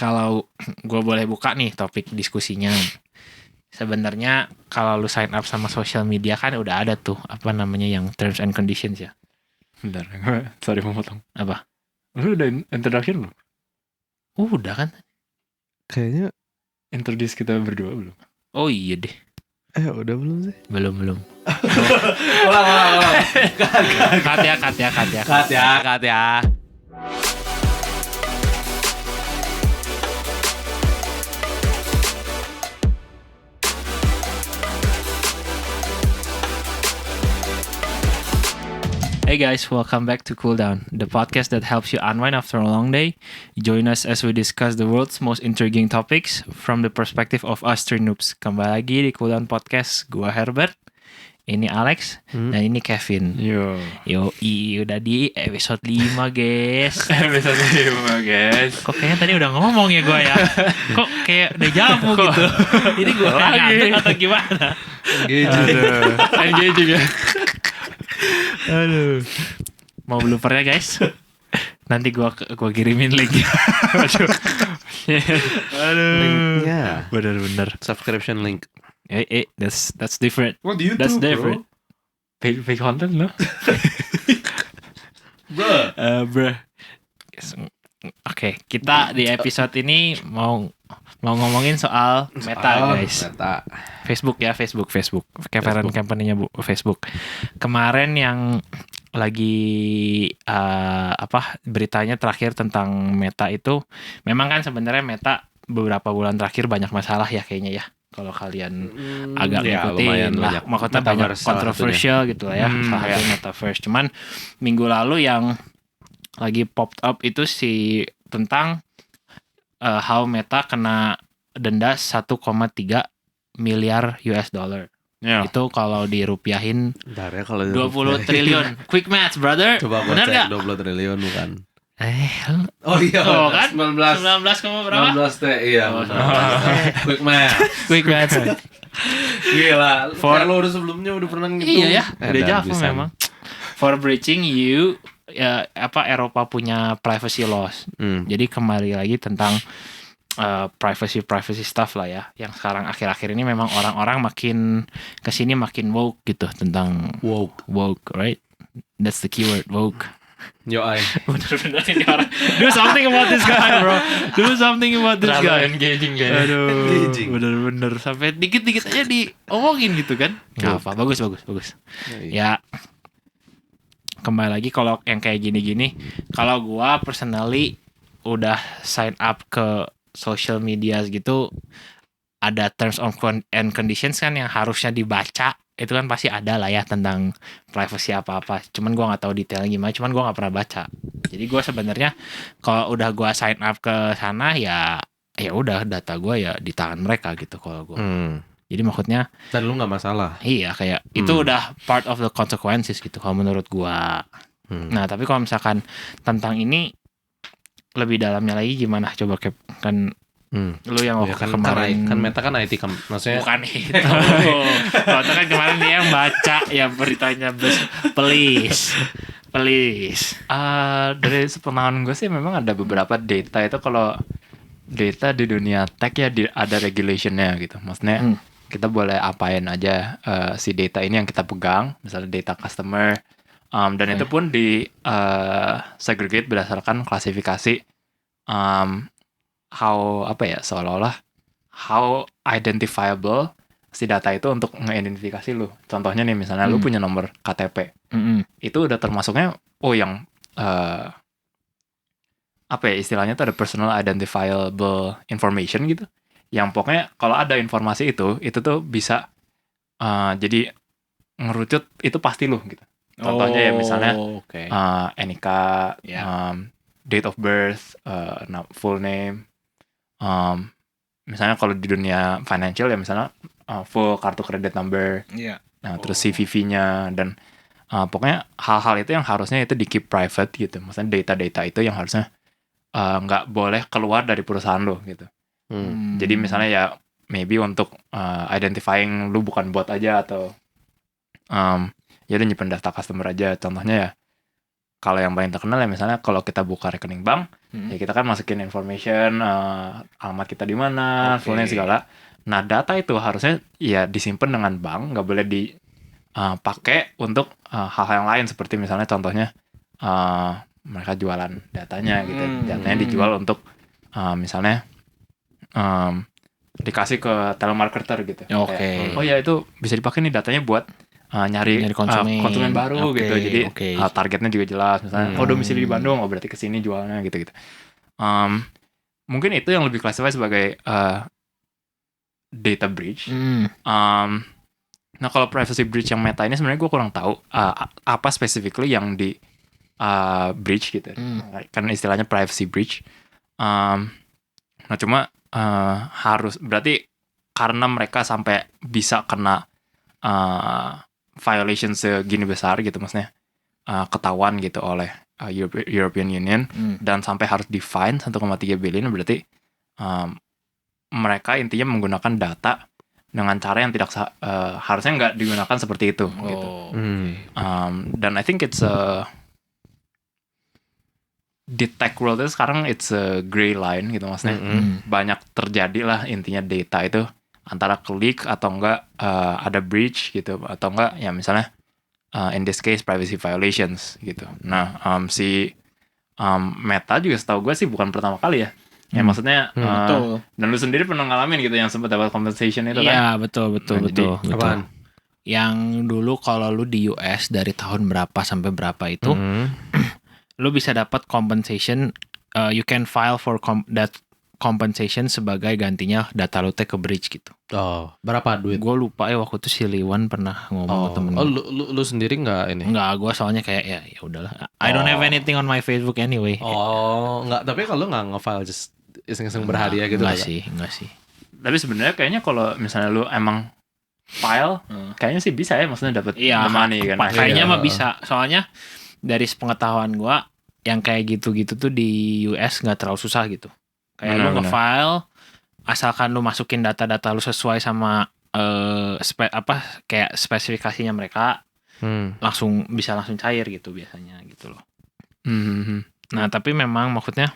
kalau gue boleh buka nih topik diskusinya. Sebenarnya kalau lu sign up sama social media kan udah ada tuh apa namanya yang terms and conditions ya. Bentar, sorry memotong. Apa? Lu udah introduction belum? Udah kan? Kayaknya Introduce kita berdua belum? Oh iya deh. udah belum sih? Belum. Ulang. Cut ya. Hey guys, welcome back to Cool Down, the podcast that helps you unwind after a long day. Join us as we discuss the world's most intriguing topics from the perspective of us three noobs. Kembali lagi di Cool Down Podcast, gua Herbert, ini Alex, dan ini Kevin. Yoi, udah di episode 5 guys. Episode 5 guys. Kok kayaknya tadi udah ngomong ya gua ya? Kok kayak udah jamu gitu? Ini gua ngantuk atau gimana? Engaging ya. Aduh. Mau blooper ya guys? Nanti gua kirimin link. Aduh. Linknya. Bener. Subscription link. That's different. What do you That's do, different. Pay content lo. Bro. Oke, kita di episode ini mau ngomongin soal Meta guys. Meta. Facebook. Company-nya Facebook. Kemarin yang lagi beritanya terakhir tentang Meta itu, memang kan sebenarnya Meta beberapa bulan terakhir banyak masalah ya kayaknya ya. Kalau kalian agak ngikutin lah, maksudnya banyak kontroversial gitu lah ya. Salah satu Metaverse. Cuman minggu lalu yang lagi popped up itu tentang how Meta kena denda 1,3 miliar US dollar. Ya. Itu kalau dirupiahin Bentar ya kalau 20 triliun. Quick maths, brother. Coba gua benar cek nggak? 20 triliun bukan. Oh iya. kan? 19 berapa? 19 teh iya. Quick math. Quick maths. Gila. Lu udah sebelumnya udah pernah ngitung. Iya ya, udah jago memang. For breaching Eropa punya privacy laws. Jadi kembali lagi tentang privacy stuff lah ya. Yang sekarang akhir-akhir ini memang orang-orang makin kesini makin woke gitu tentang woke, right? That's the keyword, woke. Yo ay. Bener-bener ini orang. Do something about this guy, bro. Do something about this guy. Engaging kayaknya. Aduh, bener-bener sampai dikit-dikit aja diomongin gitu kan. Gak apa, bagus. Ya, kembali lagi kalau yang kayak gini-gini, kalau gua personally udah sign up ke social media gitu, ada terms and conditions kan yang harusnya dibaca. Itu kan pasti ada lah ya tentang privacy apa-apa. Cuman gua nggak tahu detailnya gimana. Cuman gua nggak pernah baca. Jadi gua sebenarnya kalau udah gua sign up ke sana ya udah data gua ya di tangan mereka gitu kalau gua. Jadi maksudnya. Dan lu nggak masalah. Iya kayak itu udah part of the consequences gitu kalau menurut gua. Nah tapi kalau misalkan tentang ini lebih dalamnya lagi gimana? Coba kan. Lu yang waktu kemarin kan Meta kan IT maksudnya bukan itu. Waktu kan kemarin dia yang baca ya beritanya please. Dari sepengetahuan gue sih memang ada beberapa data itu, kalau data di dunia tech ya ada regulationnya gitu. Maksudnya kita boleh apain aja si data ini yang kita pegang, misalnya data customer, dan itu pun di segregate berdasarkan klasifikasi seolah-olah how identifiable si data itu untuk ngeidentifikasi lu. Contohnya nih misalnya lu punya nomor KTP. Itu udah termasuknya yang istilahnya tuh ada personal identifiable information gitu. Yang pokoknya kalau ada informasi itu tuh bisa jadi ngerucut itu pasti lu gitu. Contohnya ya misalnya NIK, date of birth, full name. Misalnya kalau di dunia financial ya misalnya full kartu kredit number, nah terus CVV-nya dan pokoknya hal-hal itu yang harusnya itu di keep private gitu. Maksudnya data-data itu yang harusnya nggak boleh keluar dari perusahaan lo gitu. Jadi misalnya ya maybe untuk identifying lu bukan bot aja atau ya udah nyimpen data customer aja. Contohnya ya kalau yang paling terkenal ya misalnya kalau kita buka rekening bank, ya kita kan masukin information, alamat kita di mana, fullnya segala. Nah data itu harusnya ya disimpan dengan bank, nggak boleh dipakai untuk hal-hal yang lain seperti misalnya contohnya mereka jualan datanya gitu, datanya dijual untuk misalnya dikasih ke telemarketer gitu. Kayak, oh ya itu bisa dipakai nih datanya buat nyari konsumen baru gitu. Jadi targetnya juga jelas. Misalnya, domisili di Bandung, berarti kesini jualnya gitu-gitu. Mungkin itu yang lebih classify sebagai data breach. Nah kalau privacy breach yang Meta ini sebenarnya gue kurang tahu apa specifically yang di breach gitu. Kan istilahnya privacy breach. Nah cuma harus berarti karena mereka sampai bisa kena violation segini besar gitu, maksudnya ketahuan gitu oleh European Union dan sampai harus di-fine 1,3 billion, berarti mereka intinya menggunakan data dengan cara yang tidak harusnya nggak digunakan seperti itu gitu. Dan I think it's di tech world itu sekarang it's a gray line gitu, maksudnya banyak terjadi lah intinya data itu antara klik atau enggak ada breach gitu, atau enggak ya misalnya in this case privacy violations gitu. Nah si Meta juga setahu gue sih bukan pertama kali ya. Ya maksudnya dan lu sendiri pernah ngalamin gitu yang sempat dapat compensation itu kan? Iya betul. Apaan? Yang dulu kalau lu di US dari tahun berapa sampai berapa itu, lu bisa dapat compensation. You can file for that compensation sebagai gantinya data lu ke breach gitu. Oh, berapa duit? Gue lupa ya waktu itu si Liwan pernah ngomong ke temen. Oh, lu sendiri nggak ini? Nggak, gue soalnya kayak ya udahlah. I don't have anything on my Facebook anyway. Oh, nggak. Tapi kalau nggak nge-file just iseng-iseng berhadiah gitu? Enggak sih. Tapi sebenarnya kayaknya kalau misalnya lu emang file, kayaknya sih bisa ya, maksudnya dapat money kan? Kayaknya mah bisa. Soalnya dari sepengetahuan gue, yang kayak gitu-gitu tuh di US nggak terlalu susah gitu. Kayak lu nge-file, asalkan lu masukin data-data lu sesuai sama kayak spesifikasinya mereka, bisa langsung cair gitu biasanya gitu loh. Nah tapi memang maksudnya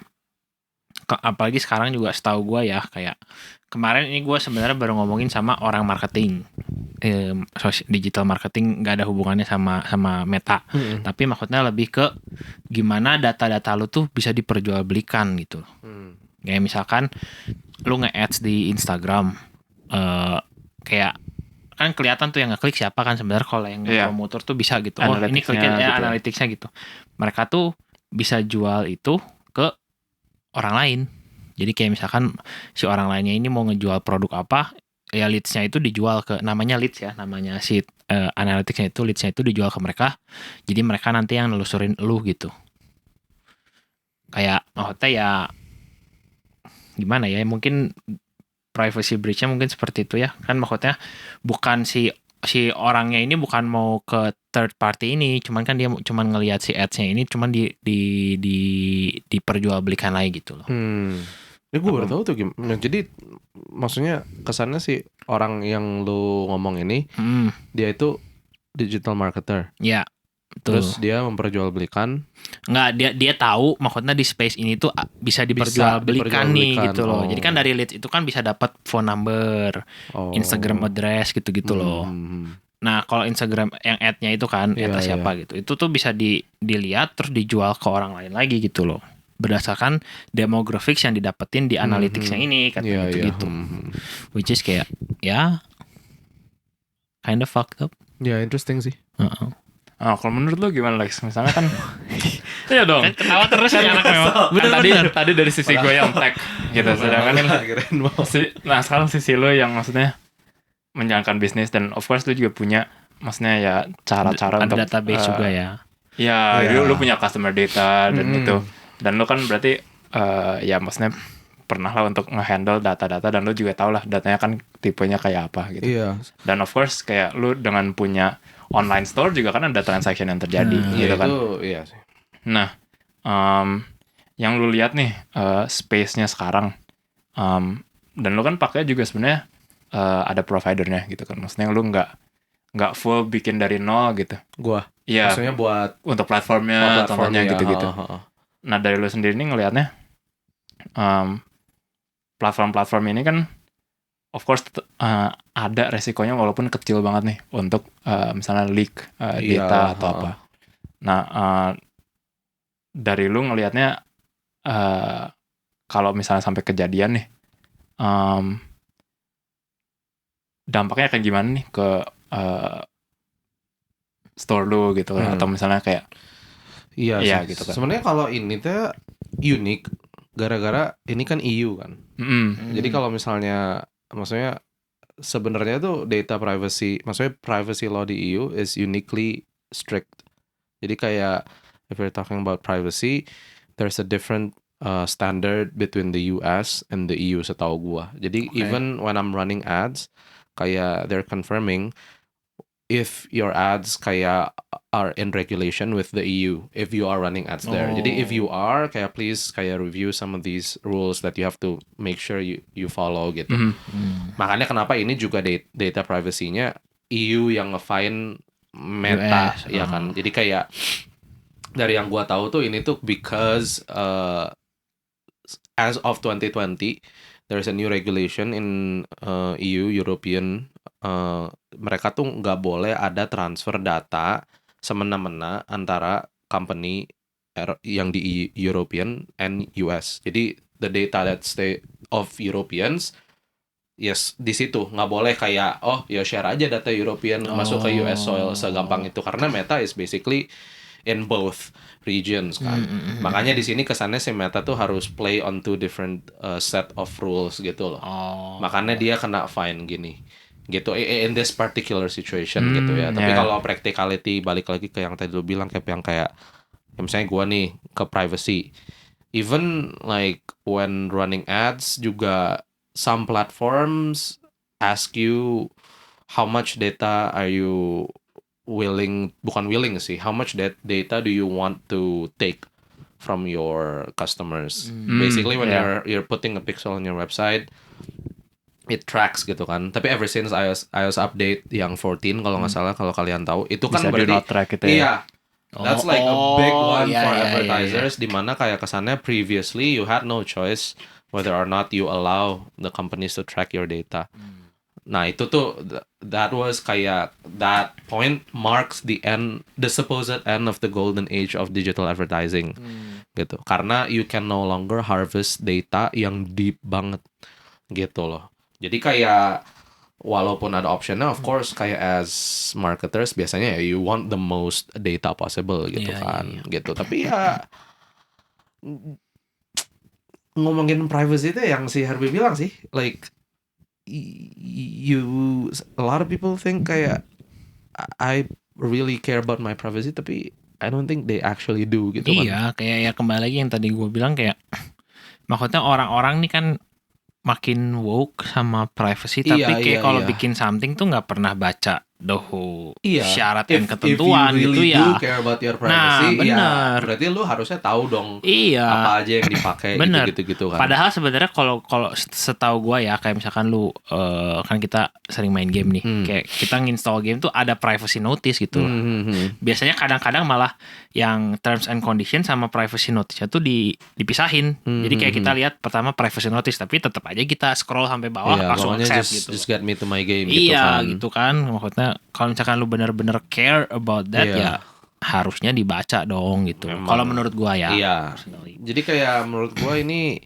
apalagi sekarang juga setahu gue ya, kayak kemarin ini gue sebenarnya baru ngomongin sama orang marketing, digital marketing, nggak ada hubungannya sama Meta, tapi maksudnya lebih ke gimana data-data lu tuh bisa diperjualbelikan gitu. Kayak misalkan lu nge-ads di Instagram, kayak kan kelihatan tuh yang ngeklik siapa kan sebenarnya, kalau yang promotor tuh bisa gitu. Oh ini kliknya gitu, analyticsnya gitu. Mereka tuh bisa jual itu ke orang lain. Jadi kayak misalkan si orang lainnya ini mau ngejual produk apa, ya leads-nya itu dijual ke, namanya leads ya, namanya si analytics-nya itu, leads-nya itu dijual ke mereka. Jadi mereka nanti yang nelusurin lu gitu. Kayak maksudnya ya gimana ya, mungkin privacy breach-nya mungkin seperti itu ya. Kan maksudnya bukan si orangnya ini bukan mau ke third party ini, cuman kan dia cuman ngelihat si ads-nya ini cuman diperjualbelikan lagi gitu loh. Ini gue baru tahu tuh gimana. Jadi maksudnya kesannya si orang yang lu ngomong ini, dia itu digital marketer. Ya. Terus dia memperjualbelikan. Nggak, dia tahu maksudnya di space ini tuh bisa diperjualbelikan nih gitu loh. Jadi kan dari leads itu kan bisa dapat phone number, Instagram address gitu-gitu loh. Nah kalau Instagram yang ad-nya itu kan siapa gitu, itu tuh bisa dilihat terus dijual ke orang lain lagi gitu loh, berdasarkan demographics yang didapetin di analytics-nya ini katanya gitu. Which is kayak kind of fucked up. Ya interesting sih. Kalau menurut lo gimana Lex? Misalnya kan iya dong. Kan ketawa terus ya anak memang. Tadi dari sisi gue yang tech gitu. Sedangkan nah sekarang sisi lo yang maksudnya menjalankan bisnis, dan of course lo juga punya maksudnya ya cara-cara untuk database juga ya. Ya, lo punya customer data dan itu. Dan lo kan berarti ya maksudnya pernah lah untuk nge-handle data-data, dan lo juga tahu lah datanya kan tipenya kayak apa gitu. Iya. Dan of course kayak lo dengan punya online store juga kan ada transaction yang terjadi gitu kan. Itu iya sih. Nah, yang lu lihat nih space-nya sekarang, dan lu kan pakai juga sebenarnya ada providernya gitu kan. Maksudnya lu nggak full bikin dari nol gitu. Gua Iya. Maksudnya buat untuk platformnya, contohnya ya, gitu-gitu. Nah dari lu sendiri nih ngelihatnya platform-platform ini kan of course ada resikonya walaupun kecil banget nih untuk misalnya leak data atau apa. Nah dari lu ngelihatnya kalau misalnya sampai kejadian nih dampaknya akan gimana nih ke store lu gitu atau misalnya kayak iya gitu kan. Sebenarnya kalau ini tuh unik gara-gara ini kan EU kan. Jadi kalau misalnya maksudnya sebenarnya tuh data privacy, maksudnya privacy law di EU is uniquely strict. Jadi kayak if we're talking about privacy, there's a different standard between the US and the EU setahu gua. Jadi even when I'm running ads, kayak they're confirming if your ads kayak are in regulation with the EU, if you are running ads there. Jadi if you are, kayak please kayak review some of these rules that you have to make sure you follow gitu. Makanya kenapa ini juga data privacy-nya EU yang nge-fine Meta US, ya kan. Jadi kayak dari yang gua tahu tuh ini tuh because as of 2020 there's a new regulation in EU European mereka tuh nggak boleh ada transfer data semena-mena antara company yang di European and US. Jadi the data that stay of Europeans yes di situ nggak boleh kayak ya share aja data European masuk ke US soil segampang itu karena Meta is basically in both regions kan. Makanya di sini kesannya si Meta tuh harus play on two different set of rules gitu loh. Makanya dia kena fine gini. Gitu in this particular situation gitu ya. Tapi kalau practicality balik lagi ke yang tadi lu bilang kayak misalnya gua nih ke privacy. Even like when running ads juga some platforms ask you how much data are you bukan willing sih, how much data do you want to take from your customers? Basically when you're putting a pixel on your website, it tracks gitu kan. Tapi ever since iOS update yang 14 kalau nggak salah, kalau kalian tahu, itu kan bisa berarti track gitu ya. Iya. That's like a big one for advertisers dimana kayak kesannya previously you had no choice whether or not you allow the companies to track your data. Nah itu tuh that was kayak that point marks the supposed end of the golden age of digital advertising gitu karena you can no longer harvest data yang deep banget gitu loh. Jadi kayak walaupun ada optionnya of course kayak as marketers biasanya ya you want the most data possible gitu gitu. Tapi ya ngomongin privacy itu yang si Herbie bilang sih like a lot of people think kayak I really care about my privacy tapi I don't think they actually do gitu kan. Iya, kayak ya kembali lagi yang tadi gue bilang kayak maksudnya orang-orang nih kan makin woke sama privacy tapi kayak kalau bikin something tuh nggak pernah baca syarat dan ketentuan if you really gitu ya. do care about your privacy, bener. Berarti lu harusnya tahu dong apa aja yang dipakai gitu kan. Padahal sebenarnya kalau setahu gua ya kayak misalkan lu kan kita sering main game nih, kayak kita nginstall game tuh ada privacy notice gitu. Biasanya kadang-kadang malah yang terms and condition sama privacy notice-nya tuh dipisahin. Jadi kayak kita lihat pertama privacy notice tapi tetap aja kita scroll sampai bawah langsung accept gitu. Just get me to my game gitu kan. Iya gitu kan. Maksudnya kalau misalkan lu bener-bener care about that ya harusnya dibaca dong gitu. Kalau menurut gua ya. Iya. Jadi kayak menurut gua ini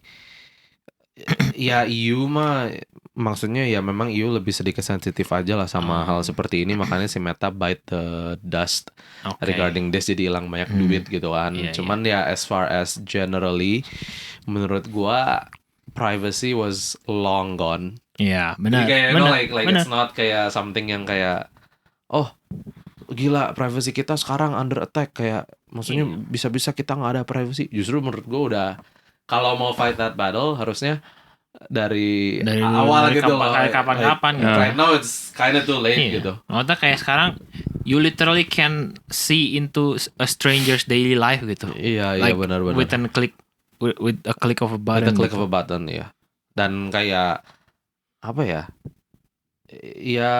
ya EU mah maksudnya ya memang EU lebih sedikit sensitif aja lah sama hal seperti ini makanya si Meta bite the dust regarding this jadi hilang banyak duit gitu kan. Cuman ya as far as generally menurut gua privacy was long gone. Iya, benar. Jadi kayak like it's not kayak something yang kayak gila privacy kita sekarang under attack kayak maksudnya bisa-bisa kita nggak ada privacy. Justru menurut gue udah kalau mau fight that battle harusnya dari awal gitu loh. Kapan-kapan gitu. Right now it's kinda too late gitu. Maksudnya kayak sekarang you literally can see into a stranger's daily life gitu. Iya benar-benar. With a click of a button. With a click of a button ya. Dan kayak apa ya? Ya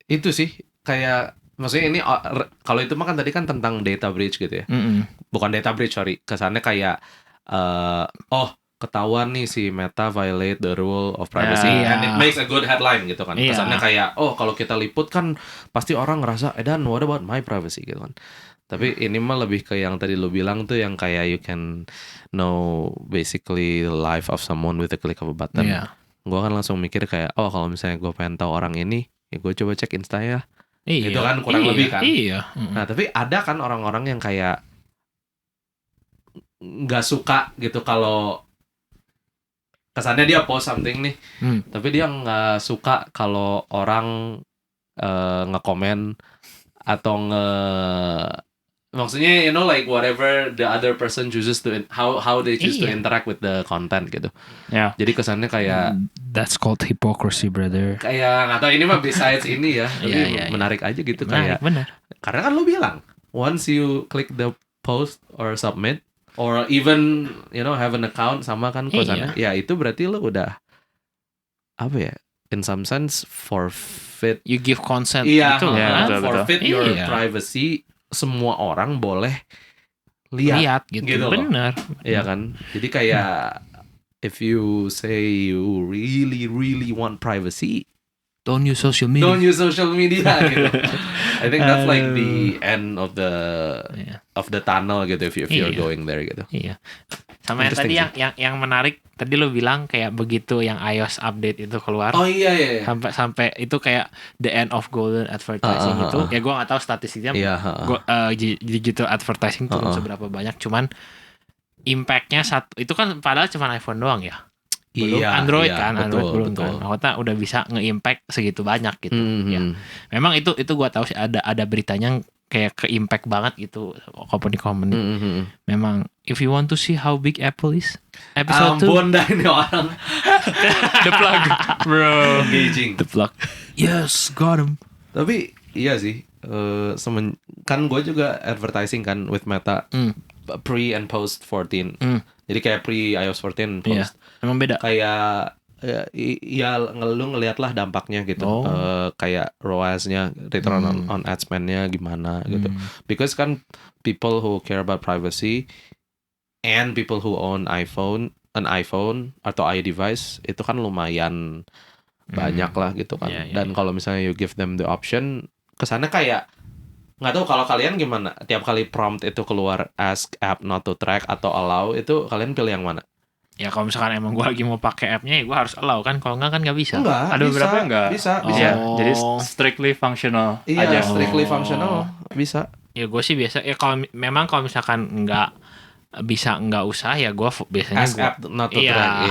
itu sih kayak Maksudnya ini kalau itu mah kan tadi kan tentang data breach gitu ya. Bukan data breach, sorry. Kesannya kayak ketahuan nih si Meta violate the rule of privacy and it makes a good headline gitu kan. Kesannya kayak kalau kita liput kan pasti orang ngerasa dan what about my privacy gitu kan. Tapi ini mah lebih ke yang tadi lu bilang tuh yang kayak you can know basically the life of someone with a click of a button. Gue kan langsung mikir kayak kalau misalnya gue pengen tahu orang ini ya gue coba cek Insta ya. Itu kan kurang lebih kan. Nah tapi ada kan orang-orang yang kayak nggak suka gitu kalau kesannya dia post something nih, tapi dia nggak suka kalau orang nge-komen atau maksudnya like whatever the other person chooses to how they choose to interact with the content gitu. Jadi kesannya kayak that's called hypocrisy, brother. Kayak nggak tahu ini mah besides ini ya, tapi menarik aja gitu kayak. Benar. Karena kan lu bilang once you click the post or submit or even have an account sama kan kosannya, ya itu berarti lu udah apa ya? In some sense forfeit. You give consent gitu kan? Forfeit your privacy. Semua orang boleh lihat gitu benar. Iya kan? Jadi kayak if you say you really want privacy, don't use social media gitu. I think that's like the end of the tunnel gitu if you're going there gitu. Iya. Sama yang tadi yang menarik tadi lu bilang kayak begitu yang iOS update itu keluar. Oh iya. Sampai itu kayak the end of golden advertising itu. Ya gua enggak tahu statistiknya. Digital advertising turun seberapa banyak, cuman impact-nya itu kan padahal cuma iPhone doang ya. Belum Android kan, Android belum kan. Makanya udah bisa nge-impact segitu banyak gitu. Ya. Memang itu gua tahu sih ada beritanya kayak ke-impact banget gitu company. Memang if you want to see how big Apple is, episode 2. Ampun dah ini orang. The plug, bro. Engaging. The plug. Yes, got him. Tapi iya sih. Kan gue juga advertising kan with Meta pre and post 14. Jadi kayak pre iOS 14 post. Emang beda. Kayak lu ngeliat lah dampaknya gitu. Kayak ROAS-nya, return on ad spend-nya gimana gitu. Because kan people who care about privacy and people who own an iPhone atau iDevice itu kan lumayan banyak lah gitu kan. Dan kalau misalnya you give them the option, kesannya kayak nggak tahu kalau kalian gimana. Tiap kali prompt itu keluar ask app not to track atau allow, itu kalian pilih yang mana? Ya kalau misalkan emang gue lagi mau pakai app-nya ya gue harus allow kan. Kalau enggak kan nggak bisa. Ada beberapa enggak. Bisa. Jadi strictly functional aja. Iya, strictly functional bisa. Ya gue sih biasa ya kalau misalkan nggak bisa nggak usah ya gue biasanya ask app not to track.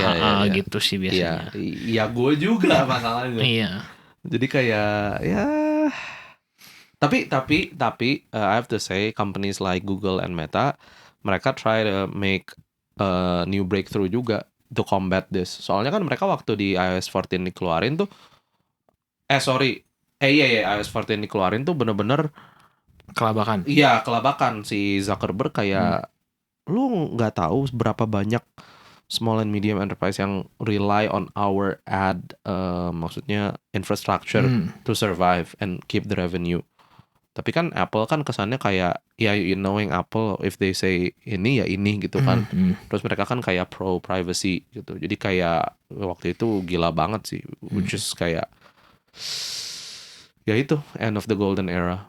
Gitu sih biasanya. Iya gue juga masalahnya. Iya. Jadi kayak Tapi I have to say companies like Google and Meta, mereka try to make a new breakthrough juga to combat this. Soalnya kan mereka waktu di iOS 14 dikeluarin tuh iOS 14 dikeluarin tuh bener-bener kelabakan. Iya, kelabakan. Si Zuckerberg kayak lu nggak tahu berapa banyak small and medium enterprise yang rely on our maksudnya infrastructure to survive and keep the revenue. Tapi kan Apple kan kesannya kayak knowing Apple if they say ini ya ini gitu kan. Terus mereka kan kayak pro privacy gitu. Jadi kayak waktu itu gila banget sih. Which is kayak ya itu end of the golden era.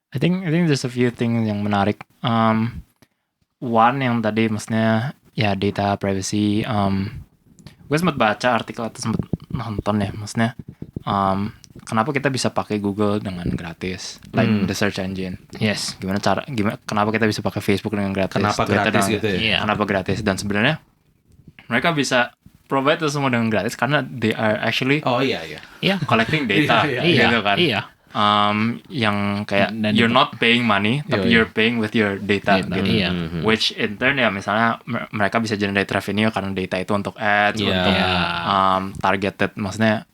I think there's a few things yang menarik. One yang tadi maksudnya ya data privacy. Gue sempat baca artikel atau sempat nonton ya maksudnya. Kenapa kita bisa pakai Google dengan gratis, like the search engine? Yes. Kenapa kita bisa pakai Facebook dengan gratis? Kenapa gratis gitu ya? Kenapa gratis? Dan sebenarnya mereka bisa provide itu semua dengan gratis karena they are actually collecting data, gitu kan? Iya. Yang kayak you're not paying money, tapi you're paying with your data, gitu. Which in turn ya misalnya mereka bisa generate revenue karena data itu untuk ads, untuk targeted, maksudnya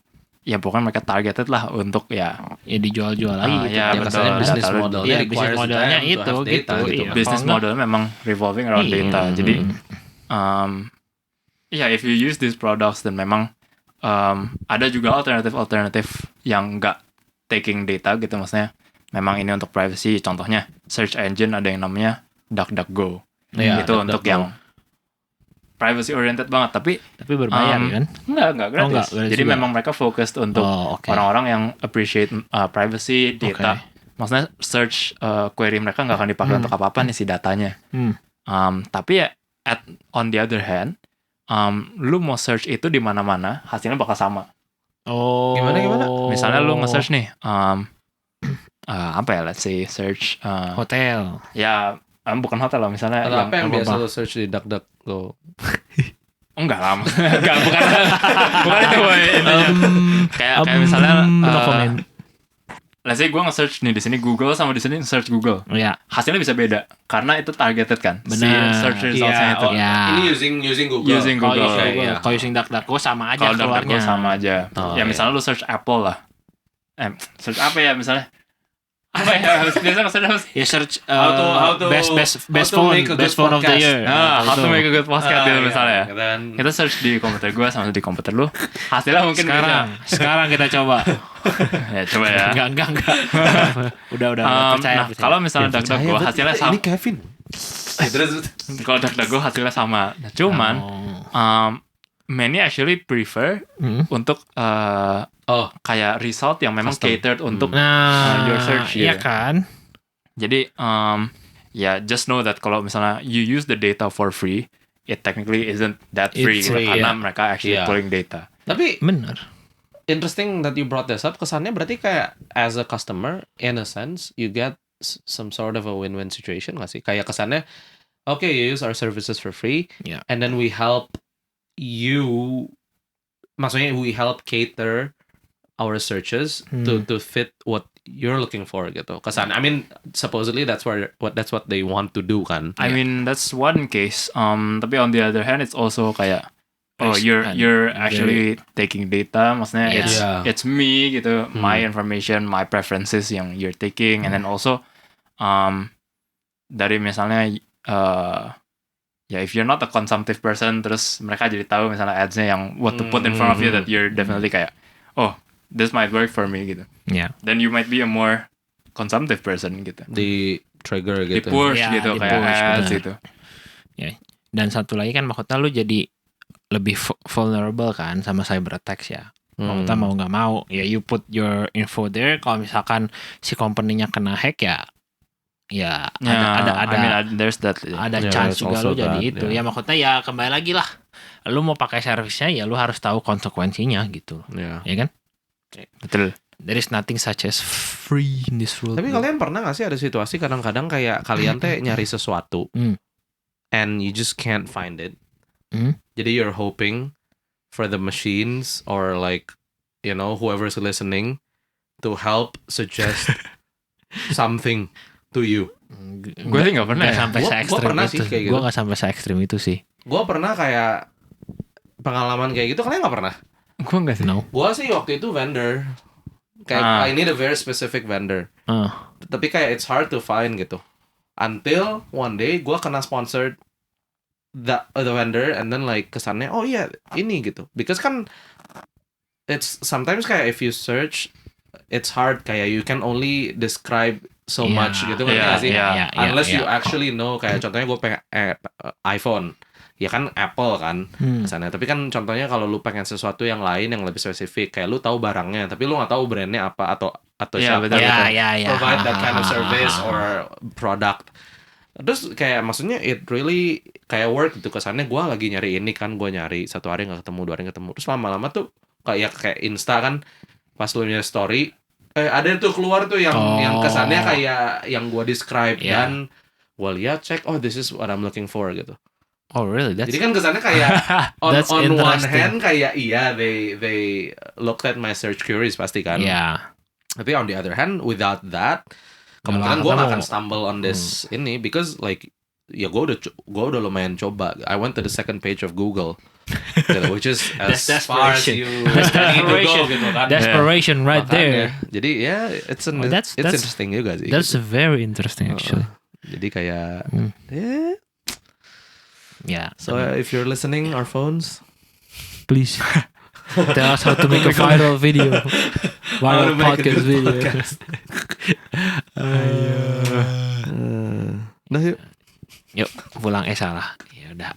ya pokoknya mereka targeted lah untuk ya dijual-jual lagi gitu. Ya betul. Bisnis modelnya bisnis modelnya itu gitu. Bisnis model memang revolving around data. Jadi if you use these products dan memang ada juga alternatif yang nggak taking data gitu, maksudnya memang ini untuk privacy. Contohnya search engine ada yang namanya DuckDuckGo. Iya, Itu untuk DuckDuckGo. yang privacy oriented banget, tapi berbayar kan? enggak gratis. enggak, gratis Jadi juga. memang mereka fokus untuk orang-orang yang appreciate privacy data. Maksudnya search query mereka nggak akan dipakai untuk apa-apa nih si datanya. Tapi ya on the other hand, lu mau search itu di mana-mana, hasilnya bakal sama. Gimana? Misalnya lu nge-search nih, apa ya, let's say search hotel. Ya bukan hotel lah, misalnya Apa yang biasa lo search di DuckDuckGo? Enggak lah, enggak, bukan itu boy. Kayak misalnya let's say gue nge-search nih di sini Google sama di sini search Google. Iya. Hasilnya bisa beda karena itu targeted kan. Benar. Si search results-nya itu. Ini using Google. Using Google. Kalau using DuckDuckGo sama aja Kalau keluarnya. DuckDuckGo sama aja. Ya misalnya lu search Apple lah. Search apa ya misalnya? Apa ya? Biasa nge-search apa? Ya search How to best phone of the year. How to make a good podcast gitu misalnya. Kan. Kita search di komputer gue sama di komputer lu. Hasilnya mungkin Sekarang kita coba. Ya coba ya. Enggak. Udah percaya. Kalau misalnya DuckDuckGo hasilnya sama. Ini Kevin. Kalau DuckDuckGo hasilnya sama. Nah, cuman many actually prefer untuk kayak result yang memang catered untuk your search. Iya kan? Jadi just know that kalau misalnya you use the data for free, it technically isn't that free, It's free, karena mereka actually pulling data. Tapi bener. interesting that you brought this up. Kesannya berarti kayak as a customer, in a sense, you get some sort of a win-win situation nggak sih? Kayak kesannya, okay, you use our services for free, and then we help you, maksudnya we help cater our searches to fit what you're looking for gitu. Kesan, I mean, supposedly that's what they want to do kan. I mean that's one case. Tapi on the other hand, it's also kayak you're actually taking data. Maksudnya it's me gitu, my information, my preferences yang you're taking, and then also dari misalnya if you're not a consumptive person, terus mereka jadi tahu misalnya ads-nya yang what to put in front of you that you're definitely kayak this might work for me gitu. Then you might be a more consumptive person gitu. Di trigger gitu. Di push gitu kayak ads gitu. Dan satu lagi kan maksudnya lu jadi lebih vulnerable kan sama cyber attacks ya. Maksudnya mau nggak mau ya you put your info there. Kalau misalkan si company-nya kena hack ada there's that. Ada chance juga lu jadi itu. Ya maksudnya ya kembali lagi lah. Lu mau pakai servisnya ya lu harus tahu konsekuensinya gitu. Ya kan? Betul. There is nothing such as free in this world. Tapi kalian pernah gak sih ada situasi kadang-kadang kayak kalian teh nyari sesuatu and you just can't find it. Jadi you're hoping for the machines or like whoever's listening to help suggest something to you. Gue sih nggak pernah. Sampai se-ekstrim pernah itu. sih kayak gitu. Gue nggak sampai se-ekstrim itu sih. Gue pernah kayak pengalaman kayak gitu. Kalian nggak pernah? Gue nggak sih. No. Gue sih waktu itu vendor. Kayak I need a very specific vendor. Tapi kayak it's hard to find gitu. Until one day gue kena sponsored the vendor, and then like kesannya ini gitu. Because kan it's sometimes kayak if you search, it's hard kayak you can only describe so much gitu kan sih. Unless you actually know, kayak contohnya gue pengen iPhone. Ya kan Apple kan kesannya. Tapi kan contohnya kalau lu pengen sesuatu yang lain yang lebih spesifik, kayak lu tahu barangnya tapi lu nggak tahu brandnya apa atau siapa provide that kind of service or product. Terus kayak maksudnya it really kayak work gitu kesannya. Gue lagi nyari ini kan, gue nyari 1 hari nggak ketemu, 2 hari ketemu, terus lama-lama tuh kayak Insta kan, pas lu nyari story ada tuh keluar tuh yang kesannya kayak yang gue describe dan gue lihat cek this is what I'm looking for gitu. Oh really? Jadi kan kesannya kayak on one hand kayak they looked at my search queries pasti kan. Tapi on the other hand without that kemungkinan gue gak akan stumble on this ini, because like gue udah lumayan coba. I went to the second page of Google, which is as far as you need to go gitu kan. Desperation right there. Jadi it's interesting juga sih. That's very interesting actually. Jadi kayak so if you're listening, our phones, please tell us how to make a viral video, viral podcast video. Nah yuk. Yuk pulang salah. Ya udah.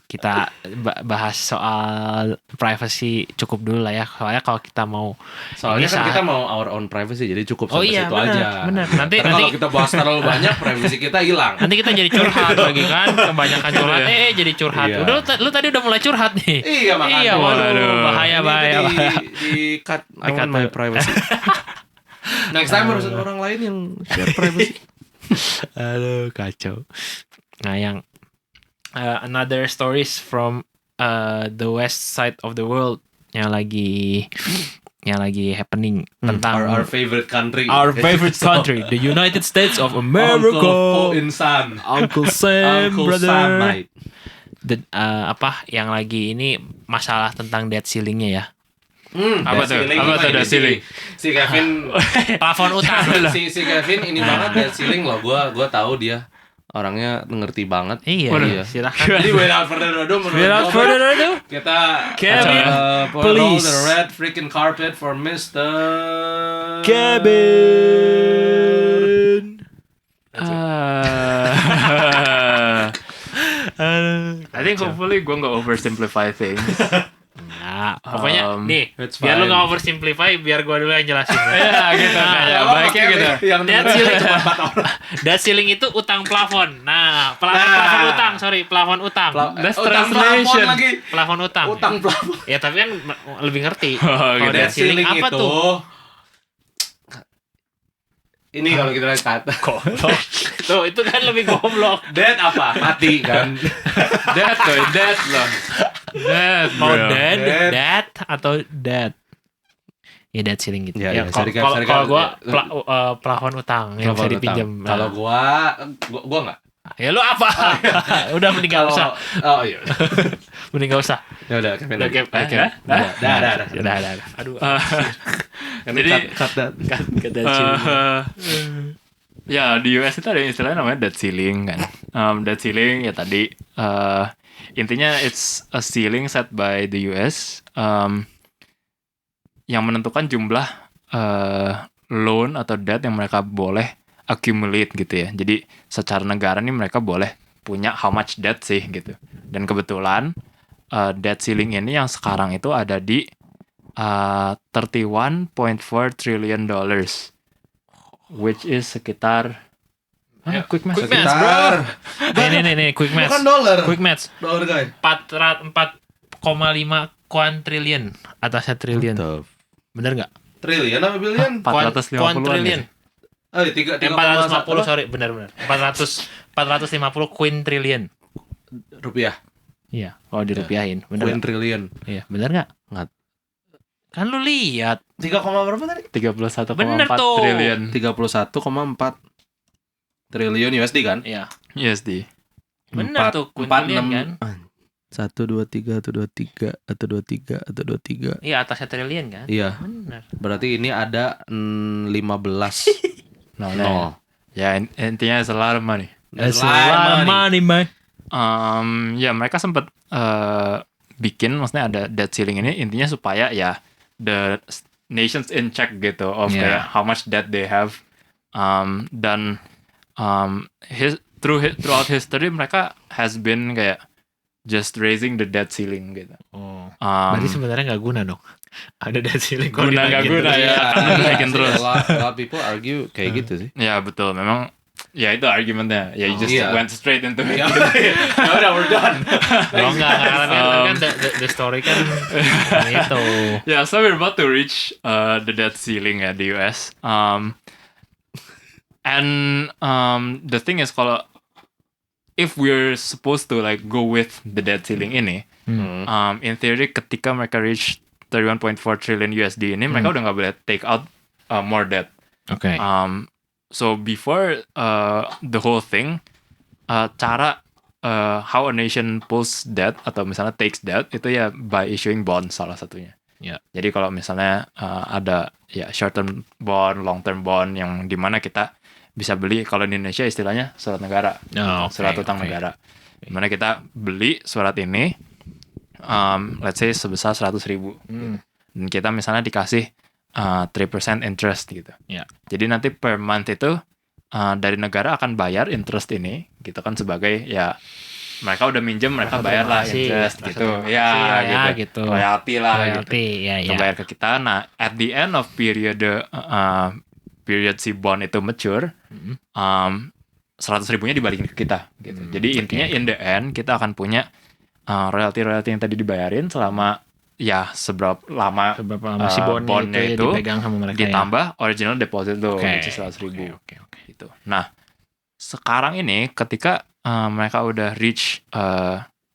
Kita bahas soal privacy cukup dulu lah ya. Soalnya kalau kita mau Soalnya kan kita mau our own privacy, jadi cukup sampai situ aja. Bener. Nanti kalau kita bahas terlalu banyak, privacy kita hilang. Nanti kita jadi curhat lagi kan, kebanyakan curhat. Jadi curhat. Iya. Udah lu tadi udah mulai curhat nih. Iya makanya. Iya, waduh, bahaya. Di cut, I want my privacy. Next time harus ada orang lain yang share privacy. Aduh, kacau. Nah, yang another stories from the west side of the world yang lagi happening tentang Our favorite country. our favorite country, the United States of America. Uncle Insan. Uncle Sam, Uncle brother. Sam, mate. Yang lagi ini masalah tentang debt ceiling-nya ya. Apa tuh? Apa tuh debt ceiling? Si Kevin Plafon utang. si Kevin ini banget debt ceiling loh. Gua tahu dia orangnya ngerti banget. Iya. Silakan. Jadi without further ado, kita Kevin, please. please. The red freaking carpet for Mr. Kevin. I think hopefully gue nggak oversimplify things. Nah, pokoknya nih, it's biar lu fine. nggak oversimplify, biar gua dulu yang jelasin. Ya gitu kayak baiknya gitu. Yang Debt ceiling debt ceiling itu utang plafon. Nah, plafon utang. That's utang translation. plafon lagi. Plafon utang. Utang plafon. Ya tapi kan lebih ngerti. Oh, Kalau gitu. debt ceiling apa itu, tuh? Ini kalau kita lihat kata Goblok. Tuh, itu kan lebih goblok. dead apa? Mati kan. Dead loh. Mau bro. debt atau debt? Ya debt ceiling gitu. Ya, Kalau sorry, Kak. gua plafon utang yang bisa Plafon dipinjam. utang. Kalau gua enggak. Ya lu apa? Udah mending gak usah. Oh iya. Mending gak usah. Ya udah, Kevin. Udah, Kev. Dah. Udah. Aduh. Jadi cut that. Cut that ceiling. Ya di US itu ada istilahnya namanya debt ceiling kan. Debt ceiling ya tadi intinya it's a ceiling set by the US yang menentukan jumlah loan atau debt yang mereka boleh accumulate gitu ya. Jadi secara negara nih mereka boleh punya how much debt sih gitu. Dan kebetulan debt ceiling ini yang sekarang itu ada di $31.4 trillion, which is sekitar quick math. Quick maths, bro. Nih, quick maths. Bukan dollar. Quick maths. Dollar guys. 4,5 kuantriliun atasnya triliun. Bener nggak? Triliun apa billion? 450-an Kuantriliun. Oh, 3 450 sorry, bener. 450 quintriliun. rupiah. Iya, kalau dirupiahin, bener nggak? Quintillion. Iya, bener nggak? Nggak. Kan lu lihat. 3, berapa tadi? 31,4 Bener tuh. triliun 31,4 triliun USD kan? Iya. USD. Bener tuh, quintriliun kan? 1, 2, 3, atau 23, atau 23, atau 23. Iya, atasnya triliun kan? Iya, Bener. berarti ini ada 15 Nol. Ya intinya it's a lot of money. That's a lot of money, man. Ya mereka sempat bikin, maksudnya ada debt ceiling ini intinya supaya ya the nations in check gitu of Yeah. kayak how much debt they have. Dan throughout history mereka has been kayak just raising the debt ceiling gitu. Oh. Um, Berarti sebenarnya nggak guna dong. Ada debt ceiling kok Guna nggak dinaikin guna terus. ya, karena dinaikin terus. A lot of people argue kayak gitu sih. Ya betul, memang ya itu argumentnya. Ya you just Iya. went straight into it. Ya udah, we're done. Oh enggak, tapi kan the story kan itu. Yeah, so we're about to reach the debt ceiling at the US. And the thing is kalau if we're supposed to like go with the debt ceiling ini, in theory ketika mereka reach 31.4 trillion USD ini, mereka udah nggak boleh take out more debt. Oke. So before the whole thing, cara how a nation pulls debt atau misalnya takes debt itu ya by issuing bonds salah satunya. Ya. Jadi kalau misalnya ada ya short term bond, long term bond yang dimana kita bisa beli, kalau di Indonesia istilahnya surat negara, Oh, oke, surat utang oke. negara. Dimana kita beli surat ini, let's say sebesar 100.000. Dan kita misalnya dikasih 3% interest gitu. Ya. Jadi nanti per month itu dari negara akan bayar interest ini gitu kan, sebagai ya mereka udah minjem, mereka bayar lah interest gitu. Ya gitu. Royalty lah gitu. Bayar ke kita. Nah, at the end of period si bond itu mature, 100.000-nya dibalikin ke kita gitu. Jadi intinya in the end kita akan punya royalty yang tadi dibayarin selama seberapa lama si bondnya itu dipegang sama mereka, ditambah original deposit tuh, which is 100.000 gitu. Nah, sekarang ini ketika mereka udah reach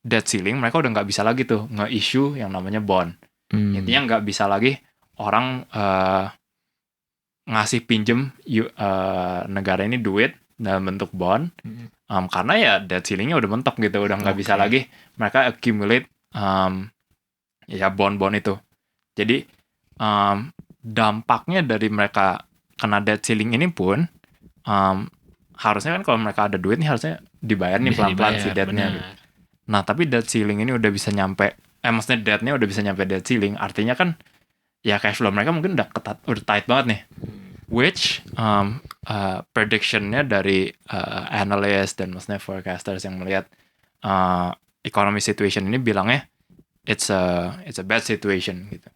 debt ceiling, mereka udah nggak bisa lagi tuh nge-issue yang namanya bond. Intinya nggak bisa lagi orang ngasih pinjem negara ini duit dalam bentuk bond, karena ya debt ceilingnya udah mentok gitu, udah nggak bisa lagi mereka accumulate bond itu. Jadi dampaknya dari mereka kena debt ceiling ini pun harusnya kan kalau mereka ada duit nih harusnya dibayar nih pelan-pelan si debt-nya gitu. Nah, tapi debt ceiling ini udah bisa nyampe maksudnya debt-nya udah bisa nyampe debt ceiling, artinya kan ya cash flow mereka mungkin udah tight banget nih. Which prediction-nya dari analyst dan maksudnya forecasters yang melihat economy situation ini bilangnya it's a bad situation gitu.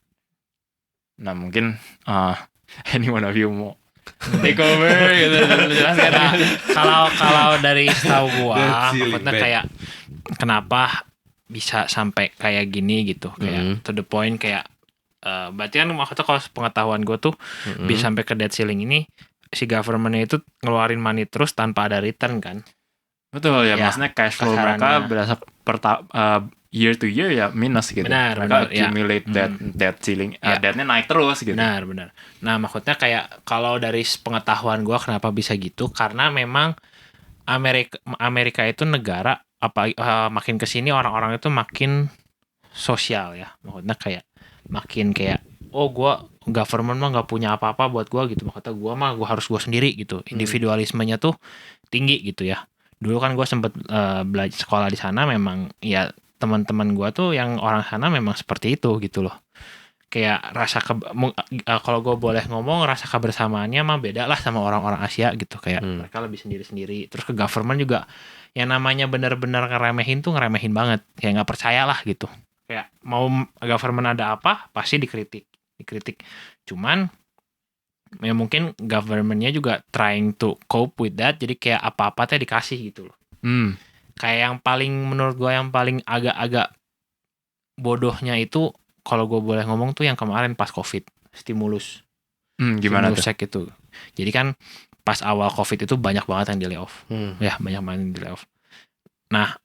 Nah, mungkin any one of you mau take over gitu, jelaskan. Kalau dari setahu gua, maksudnya kayak kenapa bisa sampai kayak gini gitu, kayak to the point, kayak berarti kan maksudnya kalau pengetahuan gua tuh bisa sampai ke debt ceiling ini, si government-nya itu ngeluarin money terus tanpa ada return kan. Betul ya, maksudnya cash flow mereka berasa year to year ya minus gitu. Mereka accumulate debt ceiling, debt-nya naik terus gitu. Benar. Nah, maksudnya kayak kalau dari pengetahuan gue kenapa bisa gitu, karena memang Amerika itu negara makin kesini orang-orang itu makin sosial ya. Maksudnya kayak makin kayak gue government mah nggak punya apa-apa buat gue gitu. Maksudnya gue mah gue harus gue sendiri gitu. Individualismenya tuh tinggi gitu ya. Dulu kan gue sempet belajar sekolah di sana, memang ya teman-teman gue tuh yang orang sana memang seperti itu gitu loh. Kayak kalau gue boleh ngomong, rasa kebersamaannya mah beda lah sama orang-orang Asia gitu. Kayak mereka lebih sendiri-sendiri. Terus ke government juga yang namanya benar-benar ngeremehin tuh ngeremehin banget. Kayak nggak percaya lah gitu. Kayak mau government ada apa pasti dikritik. Cuman ya mungkin government-nya juga trying to cope with that. Jadi kayak apa-apa teh dikasih gitu loh. Kayak yang paling menurut gue yang paling agak-agak bodohnya itu, kalau gue boleh ngomong tuh yang kemarin pas COVID, stimulus. Gimana stimulus check itu. Jadi kan pas awal COVID itu banyak banget yang di layoff. Ya, banyak banget yang di layoff. Nah,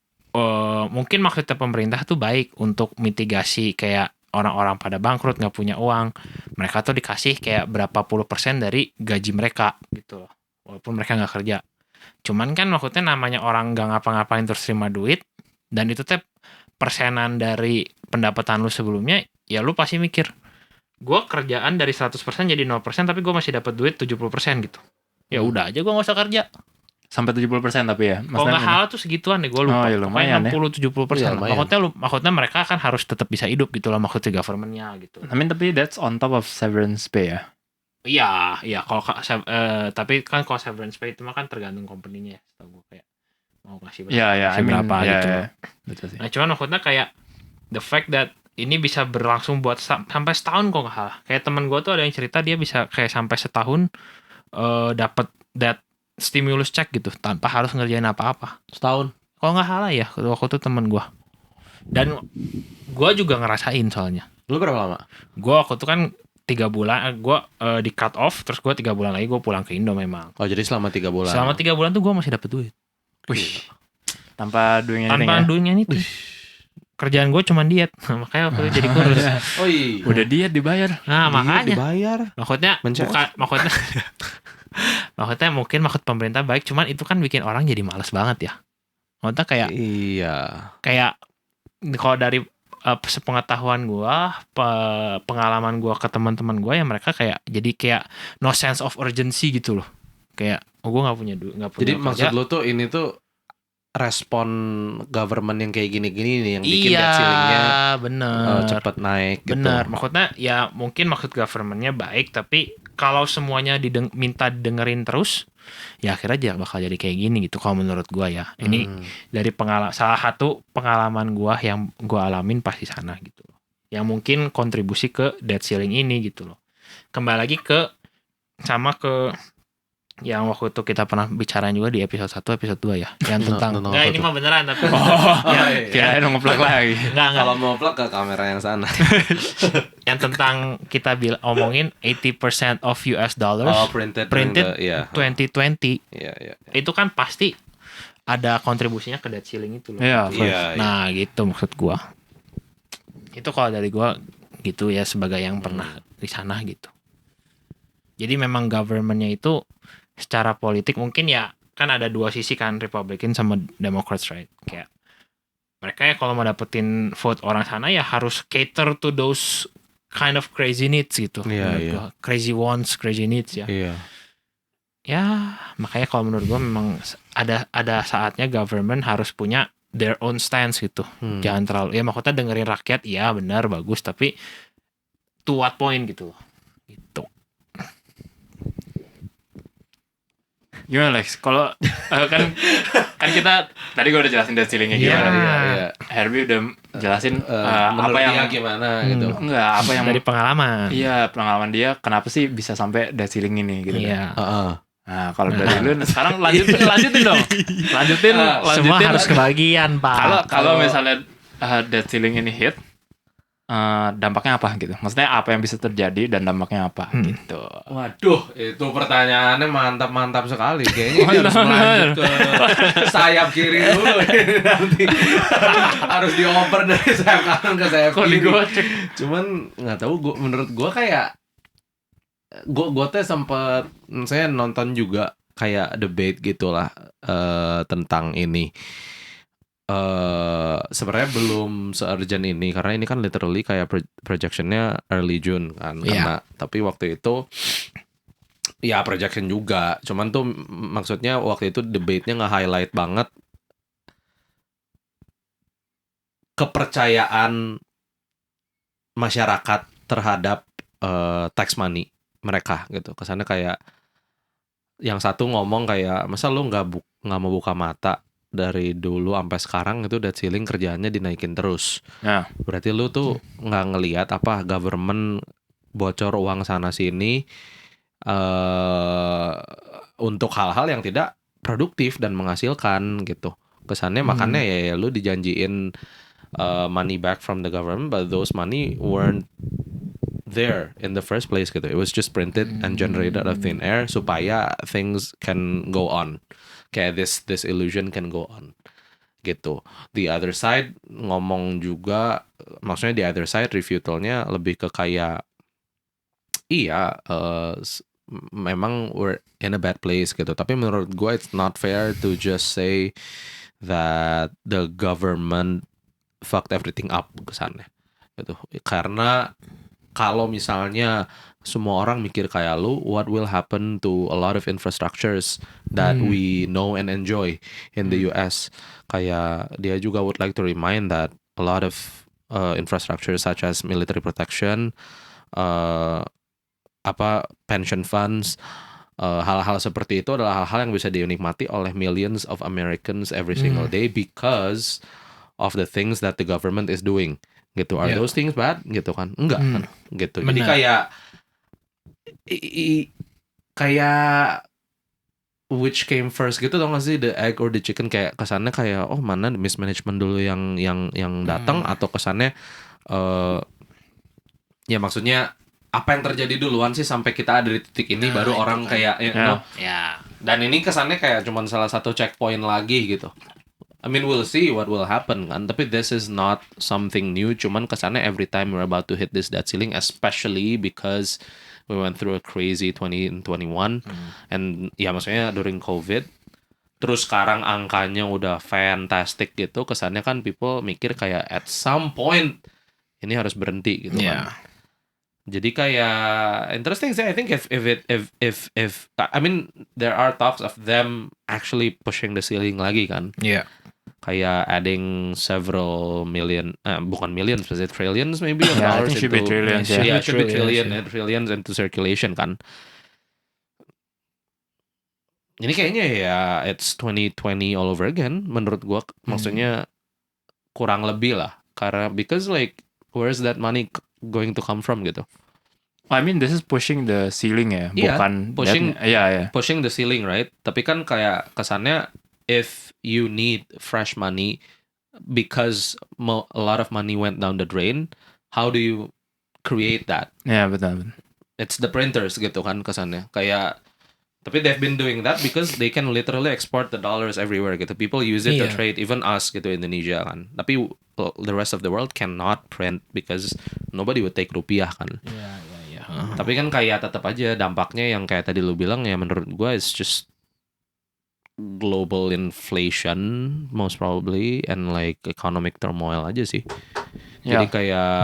mungkin maksudnya pemerintah tuh baik untuk mitigasi kayak orang-orang pada bangkrut, nggak punya uang. Mereka tuh dikasih kayak berapa puluh % dari gaji mereka gitu loh. Walaupun mereka nggak kerja. Cuman kan maksudnya namanya orang nggak ngapa-ngapain terus terima duit, dan itu teh persenan dari pendapatan lu sebelumnya, ya lu pasti mikir, gue kerjaan dari 100% jadi 0%, tapi gue masih dapat duit 70% gitu. Ya udah aja gue nggak usah kerja. Sampai 70% tapi ya. Kalau nggak halal tuh segituan deh, gue lupa. Ya, lumayan 60-70%. Maksudnya mereka kan harus tetap bisa hidup gitu lah, maksudnya government-nya gitu. Tapi that's on top of severance pay ya. Iya, kalau tapi kan kalau severance pay itu mah kan tergantung company-nya ya. Setahu gue kayak mau kasih berapa gitu. Betul sih. Nah, cuman maksudnya kayak the fact that ini bisa berlangsung buat sampai setahun kok nggak salah. Kayak teman gue tuh ada yang cerita dia bisa kayak sampai setahun dapat that stimulus check gitu tanpa harus ngerjain apa-apa. Setahun. Kalau nggak salah ya, waktu itu teman gue. Dan gue juga ngerasain soalnya. Lu berapa lama? Gue waktu itu kan 3 bulan, gue di cut off, terus gue 3 bulan lagi gue pulang ke Indo memang. Oh, jadi selama 3 bulan. Selama 3 bulan tuh gue masih dapet duit. Wih. Tanpa doing anything. Tanpa doing anything. Kerjaan gue cuma diet. Makanya waktu itu jadi kurus. Oh iya. Udah diet dibayar. Nah, makanya. Dibayar. Maksudnya mungkin maksud pemerintah baik, cuman itu kan bikin orang jadi malas banget ya. Maksudnya kayak kayak kalau dari sepengetahuan gue, pengalaman gue ke teman-teman gue, ya mereka kayak jadi kayak no sense of urgency gitu loh. Kayak gue nggak punya duit, nggak punya. Jadi maksud lo tuh ini tuh respon government yang kayak gini-gini nih yang bikin debt ceiling-nya bener cepet naik gitu. Bener, maksudnya ya mungkin maksud government-nya baik, tapi kalau semuanya minta dengerin terus, ya akhirnya bakal jadi kayak gini gitu. Kalau menurut gua ya, ini dari salah satu pengalaman gua yang gua alamin pas di sana gitu, yang mungkin kontribusi ke debt ceiling ini gitu loh. Kembali lagi ke yang waktu itu kita pernah bicarain juga di episode 1, episode 2 ya. Yang tentang enggak ini mah beneran tapi kirain ngeplak lagi. Enggak. Kalau mau plug ke kamera yang sana. Yang tentang kita omongin 80% of US dollars printed 2020. Iya. Itu kan pasti ada kontribusinya ke debt ceiling itu loh. Iya. Nah, gitu maksud gua. Itu kalau dari gua gitu ya, sebagai yang pernah di sana gitu. Jadi memang government-nya itu secara politik mungkin ya kan ada dua sisi kan, Republican sama Democrats, right? Kayak mereka ya kalau mau dapetin vote orang sana ya harus cater to those kind of crazy needs gitu. Iya. Crazy wants, crazy needs ya. Iya. Ya, makanya kalau menurut gua memang ada saatnya government harus punya their own stance gitu. Jangan terlalu ya maksudnya dengerin rakyat, ya benar bagus, tapi to what point gitu. Gitu. Gimana Lex? Kalau kan kita tadi gue udah jelasin debt ceiling-nya gimana. Iya. Herbie udah jelasin apa yang dia gimana gitu. Enggak, apa yang dari pengalaman. Iya, pengalaman dia kenapa sih bisa sampai debt ceiling ini gitu. Iya. Nah, kalau dari lu sekarang lanjutin dong. Lanjutin. Semua harus kebagian, Pak. Kalau misalnya debt ceiling ini hit, dampaknya apa gitu? Maksudnya apa yang bisa terjadi dan dampaknya apa gitu? Waduh, itu pertanyaannya mantap sekali. Kayaknya dia harus melanjut ke sayap kiri dulu. Nanti harus dioper dari sayap kanan ke sayap kiri. Cuman nggak tahu, menurut gue kayak gue tuh sempet saya nonton juga kayak debate gitulah tentang ini. Sebenarnya belum se-urgent ini karena ini kan literally kayak projectionnya early June kan, karena tapi waktu itu ya projection juga, cuman tuh maksudnya waktu itu debate-nya nge-highlight banget kepercayaan masyarakat terhadap tax money mereka gitu. Kesannya kayak yang satu ngomong kayak masa lu nggak mau buka mata dari dulu sampai sekarang itu debt ceiling kerjaannya dinaikin terus. Nah, berarti lu tuh nggak ngelihat apa government bocor uang sana sini untuk hal-hal yang tidak produktif dan menghasilkan gitu. Kesannya makanya ya lu dijanjiin money back from the government, but those money weren't there in the first place gitu. It was just printed and generated out of thin air supaya things can go on. Kayak this illusion can go on gitu. The other side ngomong juga, maksudnya the other side refutalnya lebih ke kayak memang we're in a bad place gitu. Tapi menurut gue it's not fair to just say that the government fucked everything up kesannya gitu. Karena kalau misalnya semua orang mikir kayak lu, what will happen to a lot of infrastructures that we know and enjoy in the US? Kayak dia juga would like to remind that a lot of infrastructure such as military protection, pension funds, hal-hal seperti itu adalah hal-hal yang bisa dinikmati oleh millions of Americans every single day because of the things that the government is doing. Gitu. Are those things bad? Gitu kan? Enggak kan? Gitu. Jadi kayak which came first gitu, tau gak sih, the egg or the chicken? Kayak kesannya kayak mana mismanagement dulu yang datang, atau kesannya ya maksudnya apa yang terjadi duluan sih sampai kita ada di titik ini baru orang kayak dan ini kesannya kayak cuman salah satu checkpoint lagi gitu. I mean, we'll see what will happen kan. Tapi this is not something new. Cuman kesannya every time we're about to hit this debt ceiling, especially because we went through a crazy 2021 and ya maksudnya during COVID. Terus sekarang angkanya udah fantastic gitu. Kesannya kan people mikir kayak at some point ini harus berhenti gitu kan. Jadi kayak interesting sih. I think if I mean there are talks of them actually pushing the ceiling lagi kan. kayak adding several million, bukan millions, was it trillions maybe of Yeah, I dollars think should be into, trillions, yeah, yeah. should be trillions into circulation kan. Ini kayaknya ya it's 2020 all over again menurut gua, maksudnya kurang lebih lah, karena because like where's that money going to come from gitu. I mean this is pushing the ceiling ya, Iya, bukan pushing- yeah. Pushing the ceiling, right? Tapi kan kayak kesannya if you need fresh money because a lot of money went down the drain, how do you create that? Ya betul. It's the printers gitu kan kesannya. Kayak tapi they've been doing that because they can literally export the dollars everywhere gitu. People use it to Iya. trade, even us gitu Indonesia kan. Tapi the rest of the world cannot print because nobody would take rupiah kan. Iya. Tapi kan kayak tetap aja dampaknya yang kayak tadi lu bilang ya, menurut gua is just global inflation most probably and like economic turmoil aja sih. Jadi Yeah. kayak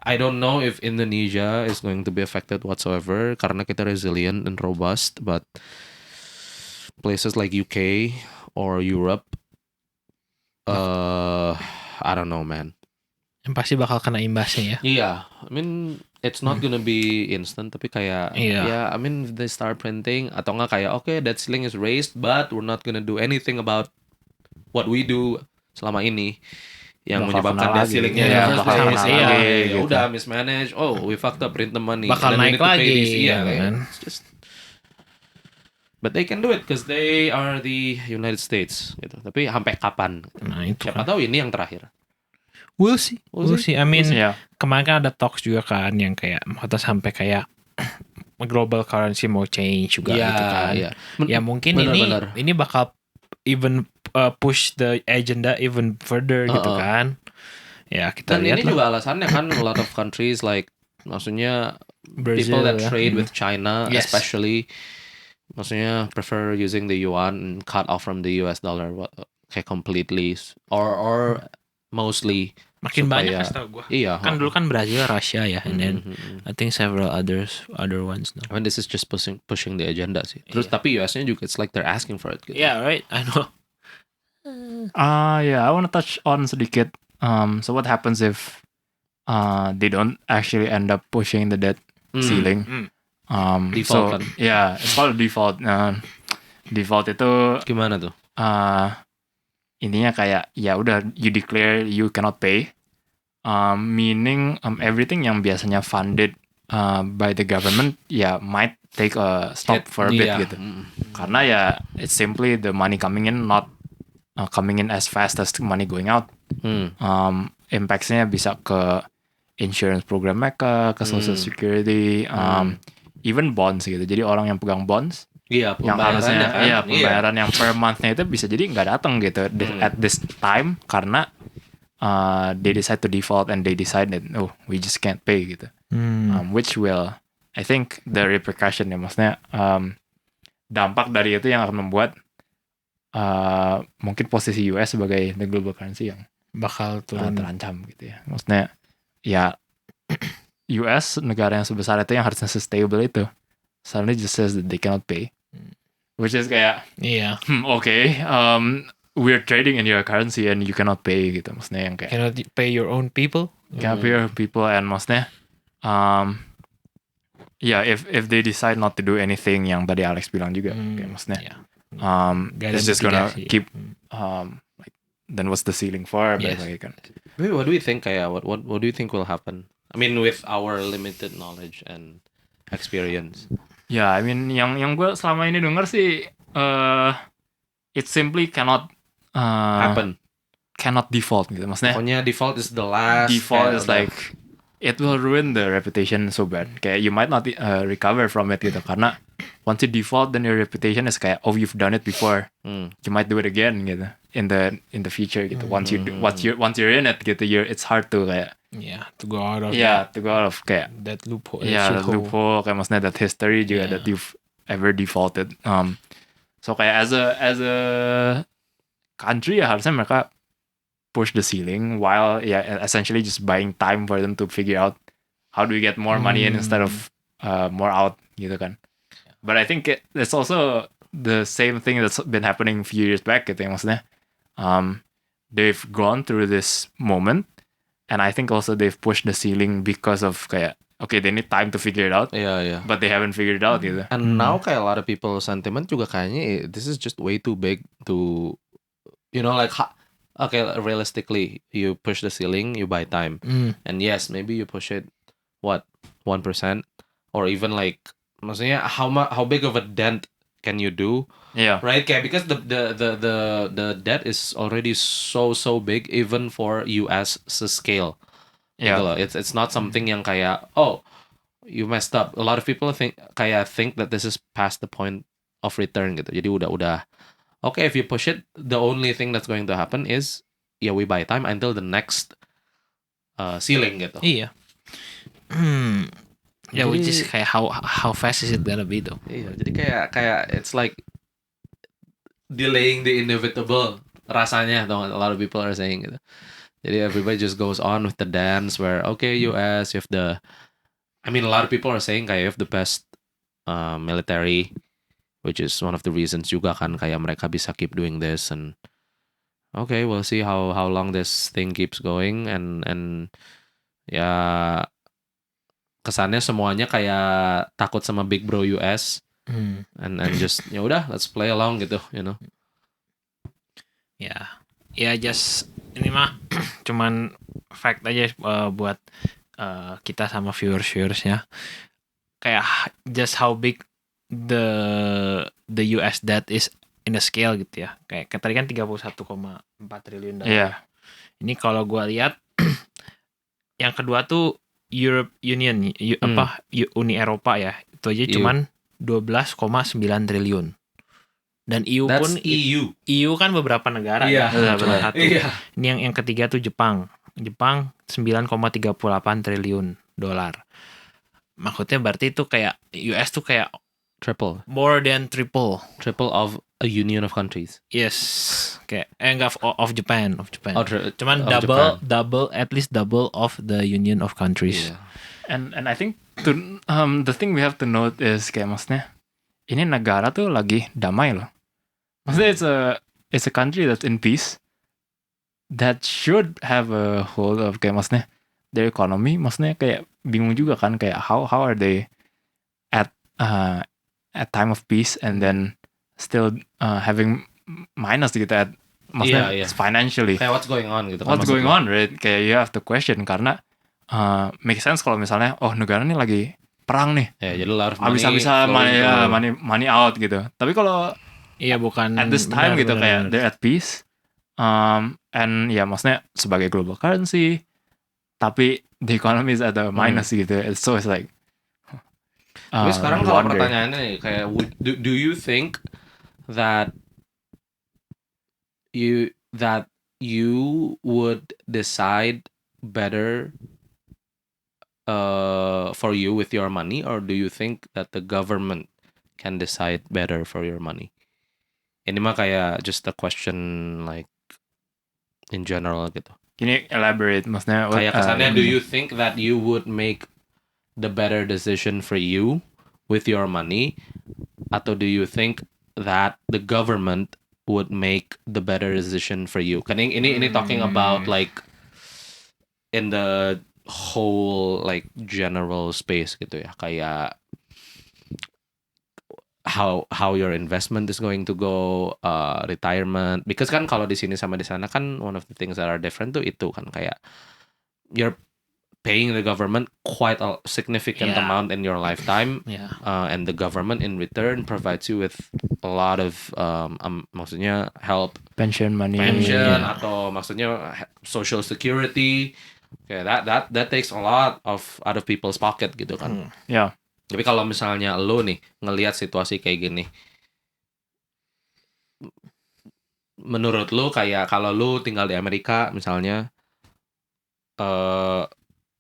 I don't know if Indonesia is going to be affected whatsoever karena kita resilient and robust, but places like UK or Europe, I don't know man. Yang pasti bakal kena imbasnya ya. Iya, I mean it's not gonna be instant, tapi kayak Iya. ya, I mean if they start printing atau nggak kayak okay that ceiling is raised, but we're not gonna do anything about what we do selama ini yang Bakal menyebabkan kena that lagi. ceilingnya Iya, first bakal place. kena Iya, lagi, ya gitu. udah mismanage, oh we fucked up, print the money, Bakal and then we naik need to pay lagi, this. Iya, ya kayak, kan? it's just but they can do it because they are the United States gitu. Tapi sampai kapan? Nah itu Siapa kan. tahu ini yang terakhir. We'll see. I mean, Yeah. kemarin kan ada talks juga kan yang kayak atau sampai kayak global currency mau change juga gitu kan. Iya. Ya mungkin Benar-benar. ini bakal even push the agenda even further gitu kan. Ya kita Dan lihat ini lah. juga alasannya kan a lot of countries like maksudnya Brazil people that ya. trade with China Yes. especially maksudnya prefer using the yuan and cut off from the US dollar kayak completely or mostly Makin supaya- banyak kan setahu gua. iya. Kan dulu kan Brazil, Russia ya, and then Mhm. I think several other ones now. I mean this is just pushing the agenda sih. Terus Iya. tapi US-nya juga it's like they're asking for it gitu. Yeah, right. I know. Yeah, I want to touch on sedikit. So what happens if they don't actually end up pushing the debt ceiling? Default kan? Yeah, it's called default. Default itu Gimana tuh? intinya kayak ya udah you declare you cannot pay, meaning everything yang biasanya funded by the government ya might take a stop for a bit Iya. gitu. Karena ya it's simply the money coming in not coming in as fast as the money going out. Impacts-nya bisa ke insurance program mereka, ke social security, even bonds gitu. Jadi orang yang pegang bonds Iya, yang harusnya kan? iya pembayaran yang per month-nya itu bisa jadi nggak datang gitu at this time karena they decide to default and they decide that oh we just can't pay gitu. Which will I think the repercussion ya maksudnya dampak dari itu yang akan membuat mungkin posisi US sebagai the global currency yang Bakal turun. terancam gitu ya. Maksudnya ya US negara yang sebesar itu yang harusnya stable itu suddenly just says that they cannot pay, which is kayak Iya. okay, we're trading in your currency and you cannot pay gitu. Maksudnya yang kayak Cannot pay your own people. cannot pay your people and maksudnya yeah if they decide not to do anything yang tadi Alex bilang juga kayak maksudnya Iya. Gak ada it's just gonna mitigasi. keep like then what's the ceiling for? Yes. Balik lagi kan. Maybe what do we think kayak what do you think will happen? I mean with our limited knowledge and experience. Ya, I mean yang gue selama ini denger sih it simply cannot Happen. cannot default gitu. Maksudnya Pokoknya default is the last. default kayak is udah. like it will ruin the reputation so bad. Kayak you might not recover from it gitu karena once you default then your reputation is kayak oh you've done it before. You might do it again gitu in the future gitu. Once you're in it gitu it's hard to kayak Yeah, to go out of to go out of kayak that loophole. yeah, that that loophole kayak maksudnya that history juga Yeah. that you've ever defaulted. So kayak as a country ya harusnya mereka push the ceiling while essentially just buying time for them to figure out how do we get more money in instead of more out gitu kan. But I think it's also the same thing that's been happening a few years back gitu ya maksudnya they've gone through this moment, and I think also they've pushed the ceiling because of kayak okay, they need time to figure it out, Iya. but they haven't figured it out gitu. And now kayak a lot of people sentiment juga kayaknya this is just way too big to, like okay, realistically you push the ceiling, you buy time, and yes, maybe you push it 1%, or even like maksudnya how big of a dent can you do? Yeah. Right, kayak because the debt is already so big even for US scale. Yeah. Gitu loh. It's not something yang kayak you messed up. A lot of people think that this is past the point of return gitu. Jadi udah okay, if you push it, the only thing that's going to happen is we buy time until the next ceiling gitu. Iya. Yeah, which is kayak how fast is it gonna be though? Iya, jadi kayak it's like delaying the inevitable rasanya, a lot of people are saying gitu. Jadi everybody just goes on with the dance where okay, US you have a lot of people are saying kayak you have the best military, which is one of the reasons juga kan kayak mereka bisa keep doing this, and okay, we'll see how long this thing keeps going, and ya kesannya semuanya kayak takut sama big bro US, and just ya udah let's play along gitu, Ya just ini mah cuman fact aja buat kita sama viewersnya, kayak just how big the US debt is in the scale gitu ya. Kayak tadi kan 31,4 triliun dolar. Yeah. Ini kalau gua lihat yang kedua tuh Europe Union Uni Eropa ya. Itu aja cuman 12,9 triliun. Dan EU That's pun EU kan beberapa negara Iya, ya. Satu. Iya. Ini yang ketiga tuh Jepang 9,38 triliun dolar. Maksudnya berarti itu kayak US tuh kayak triple more than triple of a union of countries. Yes, kayak enggak of Japan. Cuman of double at least double of the union of countries. Yeah. And I think the thing we have to note is kayak maksudnya ini negara tuh lagi damai loh. Maksudnya it's a country that's in peace that should have a hold of kayak maksudnya their economy. Maksudnya kayak bingung juga kan kayak how are they at time of peace and then still having minus gitu at maksudnya financially. Kayak what's going on gitu. What's going on, right? Kayak you have to question karena make sense kalau misalnya negara ini lagi perang nih. Ya, jadi lot of money habis-habisan money out gitu. Tapi kalau bukan at this time gitu kayak they're at peace, and ya maksudnya sebagai global currency, tapi the economy is at a minus gitu. So it's like. Tapi sekarang kalau pertanyaannya nih kayak do you think that you would decide better for you with your money, or do you think that the government can decide better for your money? Ini mah kayak just a question like in general gitu. Can you elaborate? Maksudnya kayak kesannya do you think that you would make the better decision for you with your money, atau do you think that the government would make the better decision for you? Kan ini talking about like in the whole like general space gitu ya, kayak how your investment is going to go, retirement, because kan kalau di sini sama di sana kan one of the things that are different tuh itu kan kayak you're paying the government quite a significant amount in your lifetime, and the government in return provides you with a lot of maksudnya help, pension atau maksudnya social security, kayak that takes a lot out of people's pocket gitu kan. Tapi kalau misalnya lo nih ngelihat situasi kayak gini, menurut lo kayak kalau lo tinggal di Amerika misalnya,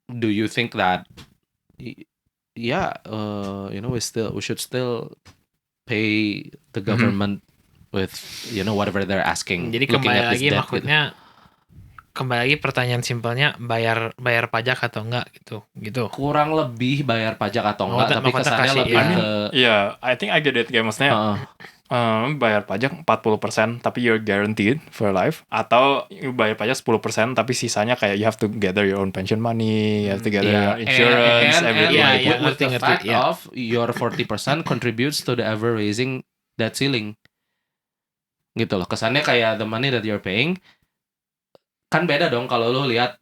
do you think that we should still pay the government with whatever they're asking? Jadi kembali lagi maksudnya gitu. Kembali lagi pertanyaan simpelnya bayar pajak atau enggak gitu. Kurang lebih bayar pajak atau enggak, tapi kesannya lebih ke I think I get it kayak maksudnya bayar pajak 40% tapi you're guaranteed for life, atau you bayar pajak 10% tapi sisanya kayak you have to gather your own pension money, you have to gather your insurance, everything. With the fact of your 40% contributes to the ever raising debt ceiling. Gitu loh. Kesannya kayak the money that you're paying kan beda dong kalau lu lihat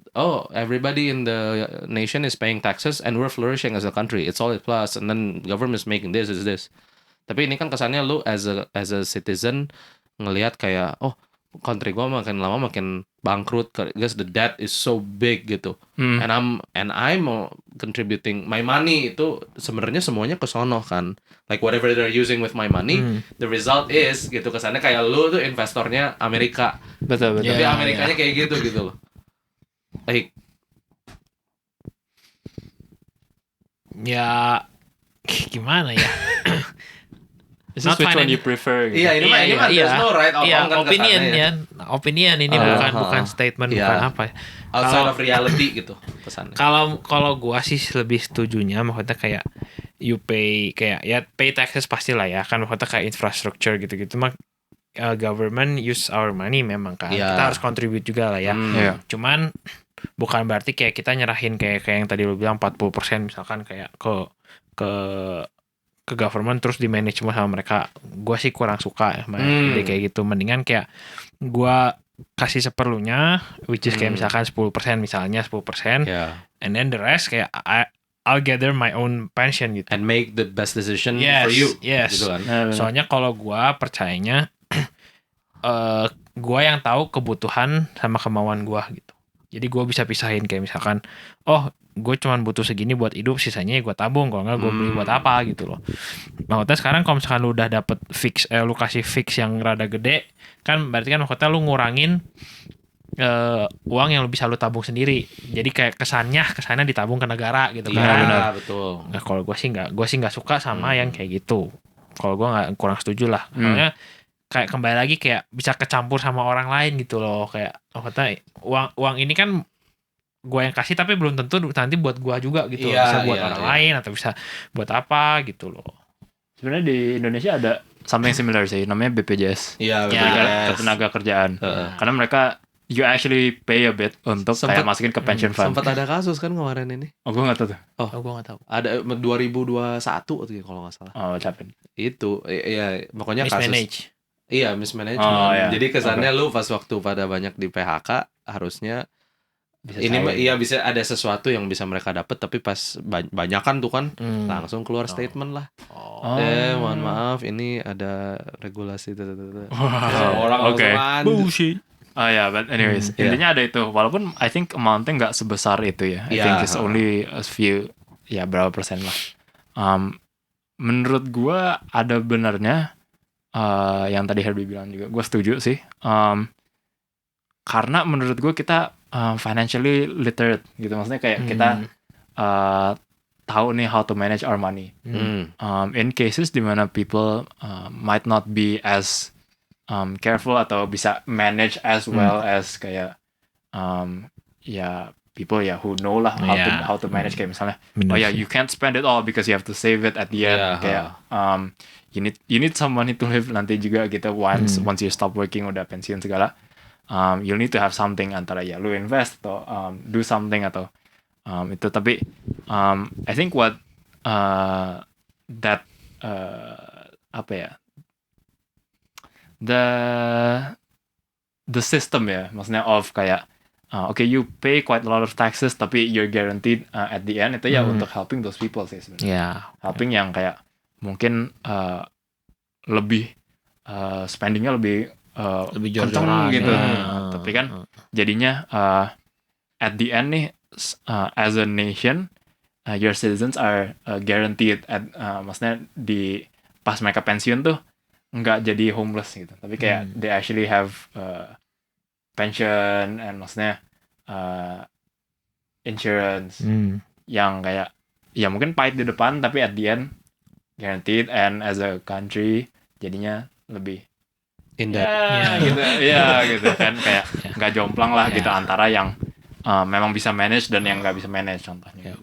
everybody in the nation is paying taxes and we're flourishing as a country. It's all it plus, and then government is making this. Tapi ini kan kesannya lu as a citizen ngelihat kayak country gua makin lama makin bangkrut because the debt is so big gitu. And I'm contributing my money itu sebenarnya semuanya ke sono kan. Like whatever they're using with my money, the result is gitu, kesannya kayak lu tuh investornya Amerika. Betul. Tapi Amerikanya kayak gitu loh. Like ya gimana ya? Is this which one you prefer? Gitu? Iya, ini mah there's no right or wrong kan opinion kesannya ya. Opinion ini bukan statement, bukan apa. Outside of reality gitu kesannya. Kalau gua sih lebih setujunya maksudnya kayak you pay taxes pastilah ya kan, maksudnya kayak infrastructure gitu-gitu mah government use our money memang kan. Kita harus contribute juga lah ya. Cuman bukan berarti kayak kita nyerahin kayak yang tadi lu bilang 40% misalkan kayak ke government terus di manage sama mereka. Gue sih kurang suka ya ide kayak gitu. Mendingan kayak gue kasih seperlunya, which is kayak misalkan 10% misalnya 10%, and then the rest kayak I'll gather my own pension gitu. And make the best decision for you. Yes. Gitu kan? Soalnya kalau gue percayanya gue yang tahu kebutuhan sama kemauan gue gitu. Jadi gue bisa pisahin kayak misalkan gue cuman butuh segini buat hidup, sisanya gue tabung, kalau nggak gue beli buat apa gitu loh. Maksudnya sekarang kalau misalkan lu udah dapet fix, lu kasih fix yang rada gede, kan berarti kan maksudnya lu ngurangin uang yang lu bisa lu tabung sendiri. Jadi kayak kesannya ditabung ke negara gitu kan. Iya, betul. Nah kalau gue sih nggak suka sama yang kayak gitu. Kalau gue nggak, kurang setuju lah. Soalnya kayak kembali lagi kayak bisa kecampur sama orang lain gitu loh, kayak maksudnya uang ini kan gue yang kasih tapi belum tentu nanti buat gue juga gitu. Bisa buat orang lain atau bisa buat apa gitu loh. Sebenarnya di Indonesia ada something similar sih, namanya BPJS. Iya, Ketenaga kerjaan. Karena mereka you actually pay a bit untuk kayak masukin ke pension fund. Sempat ada kasus kan kemarin ini. Gue nggak tahu tuh. Gue nggak tahu. Ada 2021 tuh kalau nggak salah. Capek. Itu pokoknya mismanage. Kasus. Iya, mismanagement. Jadi kesannya lu pas waktu pada banyak di PHK harusnya bisa ada sesuatu yang bisa mereka dapat, tapi pas banyakan tuh kan langsung keluar statement lah. Mohon maaf ini ada regulasi orang bullshit. But anyways, intinya ada itu. Walaupun I think amount-nya nggak sebesar itu ya. I think it's only a few, berapa persen lah. Menurut gua ada benarnya yang tadi Herbie bilang juga, gue setuju sih. Karena menurut gue kita financially literate gitu, maksudnya kayak kita tahu nih how to manage our money. In cases dimana people might not be as careful atau bisa manage as well as kayak people who know lah how to manage, kayak misalnya you can't spend it all because you have to save it at the end. Kayak you need some money to live nanti juga gitu once you stop working, udah pensiun segala. You need to have something, antara lu invest atau do something atau itu. Tapi I think what that the system maksudnya of kayak you pay quite a lot of taxes tapi you're guaranteed at the end, itu untuk helping those people sih sebenarnya. Helping yang kayak mungkin lebih spendingnya lebih kenceng gitu. Tapi kan jadinya at the end nih as a nation your citizens are guaranteed maksudnya di pas mereka pensiun tuh nggak jadi homeless gitu, tapi kayak they actually have pension and maksudnya insurance yang kayak mungkin pahit di depan tapi at the end guaranteed, and as a country jadinya lebih indah gitu kan, kayak nggak jomplang lah gitu antara yang memang bisa manage dan yang nggak bisa manage contohnya.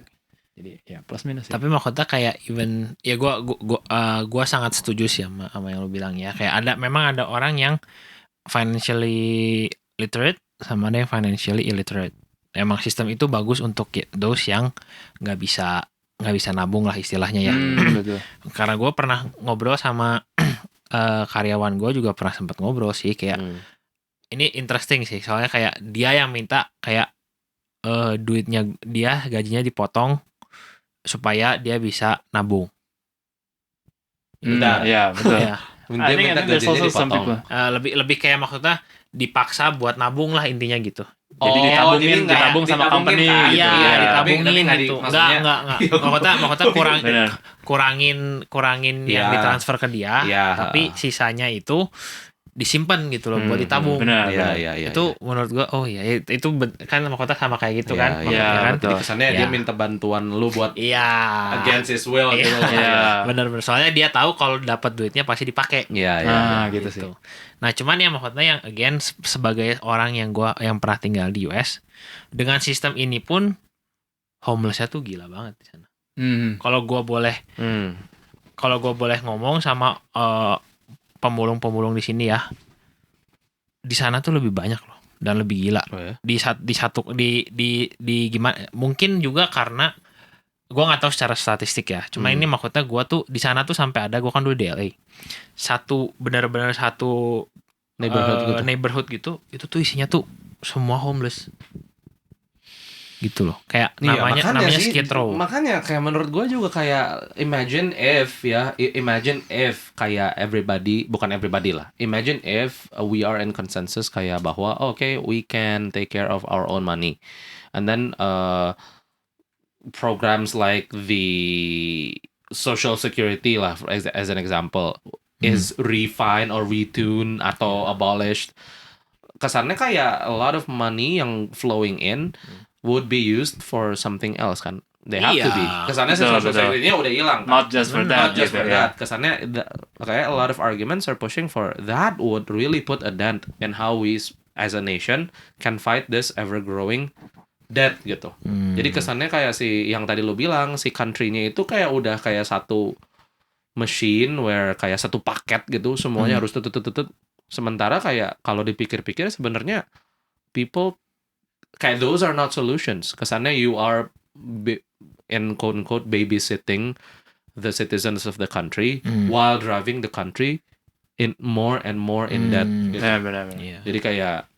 Jadi ya plus minus. Tapi maksudnya kayak even ya gua sangat setuju sih sama yang lu bilang ya. Kayak memang ada orang yang financially literate sama ada yang financially illiterate. Emang sistem itu bagus untuk those yang nggak bisa nabung lah istilahnya ya. Betul. Karena gue pernah ngobrol sama karyawan gue juga pernah sempat ngobrol sih kayak ini interesting sih soalnya kayak dia yang minta kayak duitnya dia gajinya dipotong supaya dia bisa nabung. Ya betul. Ya. Dia minta gajinya dipotong. Lebih kayak maksudnya dipaksa buat nabung lah intinya gitu. Jadi ditabung sama company gitu. Iya, ditabungin gitu. Enggak. Maksudnya kurangin yang ditransfer ke dia, tapi sisanya itu disimpan gitu loh buat ditabung. Benar. Iya. Itu menurut gua itu kan maksudnya sama kayak gitu kan. Iya, betul. Kesannya dia minta bantuan lu buat against his will gitu. Iya. Benar. Soalnya dia tahu kalau dapat duitnya pasti dipakai. Iya. Gitu sih. Nah, cuman ya maksudnya yang again sebagai orang yang pernah tinggal di US dengan sistem ini pun homeless-nya tuh gila banget di sana. Kalau gua boleh ngomong sama pemulung di sini ya, di sana tuh lebih banyak loh dan lebih gila. Di gimana? Mungkin juga karena gue nggak tahu secara statistik ya. Cuma ini maksudnya gue tuh di sana tuh sampai ada, gue kan dulu di LA, benar-benar satu neighborhood gitu, itu tuh isinya tuh semua homeless. Gitu loh, kayak namanya Skid Row. Makanya kayak menurut gue juga kayak imagine if kayak bukan everybody lah. Imagine if we are in consensus kayak bahwa okay, we can take care of our own money, and then programs like the Social Security lah as an example is refined or retuned atau abolished. Kesannya kayak a lot of money yang flowing in would be used for something else kan. They have to be. Kesannya Social Security-nya udah hilang kan? Not just for that. Kesannya kayak a lot of arguments are pushing for that would really put a dent in how we as a nation can fight this ever growing debt gitu. Jadi kesannya kayak yang tadi lu bilang si country-nya itu kayak udah kayak satu machine where kayak satu paket gitu semuanya harus tutut. Sementara kayak kalau dipikir-pikir sebenarnya people kayak those are not solutions. Kesannya you are in quote-unquote babysitting the citizens of the country while driving the country in more and more in debt. Gitu. Benar. Jadi kayak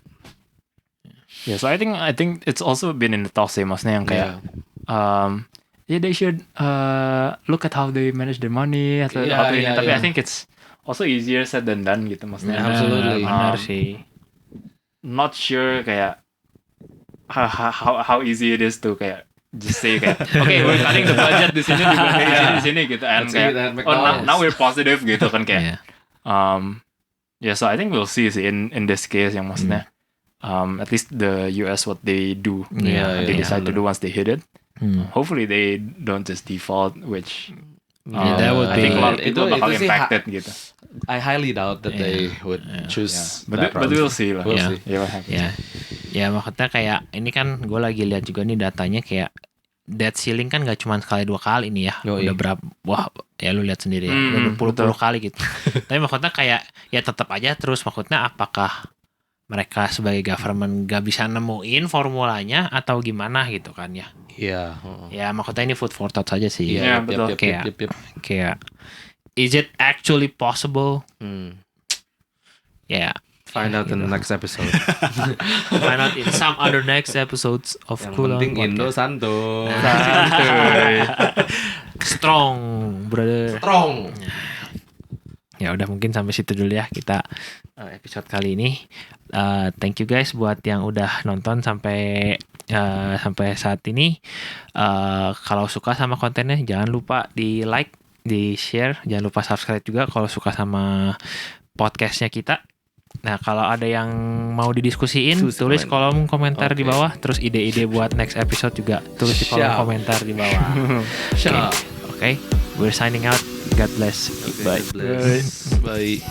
so I think it's also been in the talks sih, maksudnya yang kayak they should look at how they manage their money atau tapi I think it's also easier said than done gitu maksudnya. Absolutely. Benar sih. Not sure kayak how easy it is to kayak just say kayak okay we're cutting the budget di sini gitu and kayak now we're positive gitu kan kayak so I think we'll see sih in this case yang maksudnya at least the US what they do they decide to do once they hit it hopefully they don't just default which that would I think a lot of people bakal itu impacted gitu. I highly doubt that they would choose but we'll see lah. We'll see. Ya maksudnya kayak ini kan gue lagi lihat juga nih datanya kayak debt ceiling kan gak cuma sekali 2 kali nih ya. Udah berapa, wah ya lu lihat sendiri ya, udah berpuluh-puluh kali gitu. Tapi maksudnya kayak ya tetap aja terus maksudnya apakah mereka sebagai government gak bisa nemuin formulanya atau gimana gitu kan ya. Iya. Ya maksudnya ini food for thought saja sih. Iya, betul. Kayak is it actually possible? Ya. Find out in the next episode. Find out in some other next episodes of Cool On Yang penting Podcast. Indo santuy. Strong, brother. Strong. Ya udah mungkin sampai situ dulu ya kita episode kali ini. Thank you guys buat yang udah nonton sampai saat ini. Kalau suka sama kontennya jangan lupa di like, di share, jangan lupa subscribe juga kalau suka sama podcastnya kita. Nah kalau ada yang mau didiskusiin tulis kolom komentar di bawah. Terus ide-ide buat next episode juga tulis di kolom komentar di bawah. Okay. We're signing out. God bless. Bye.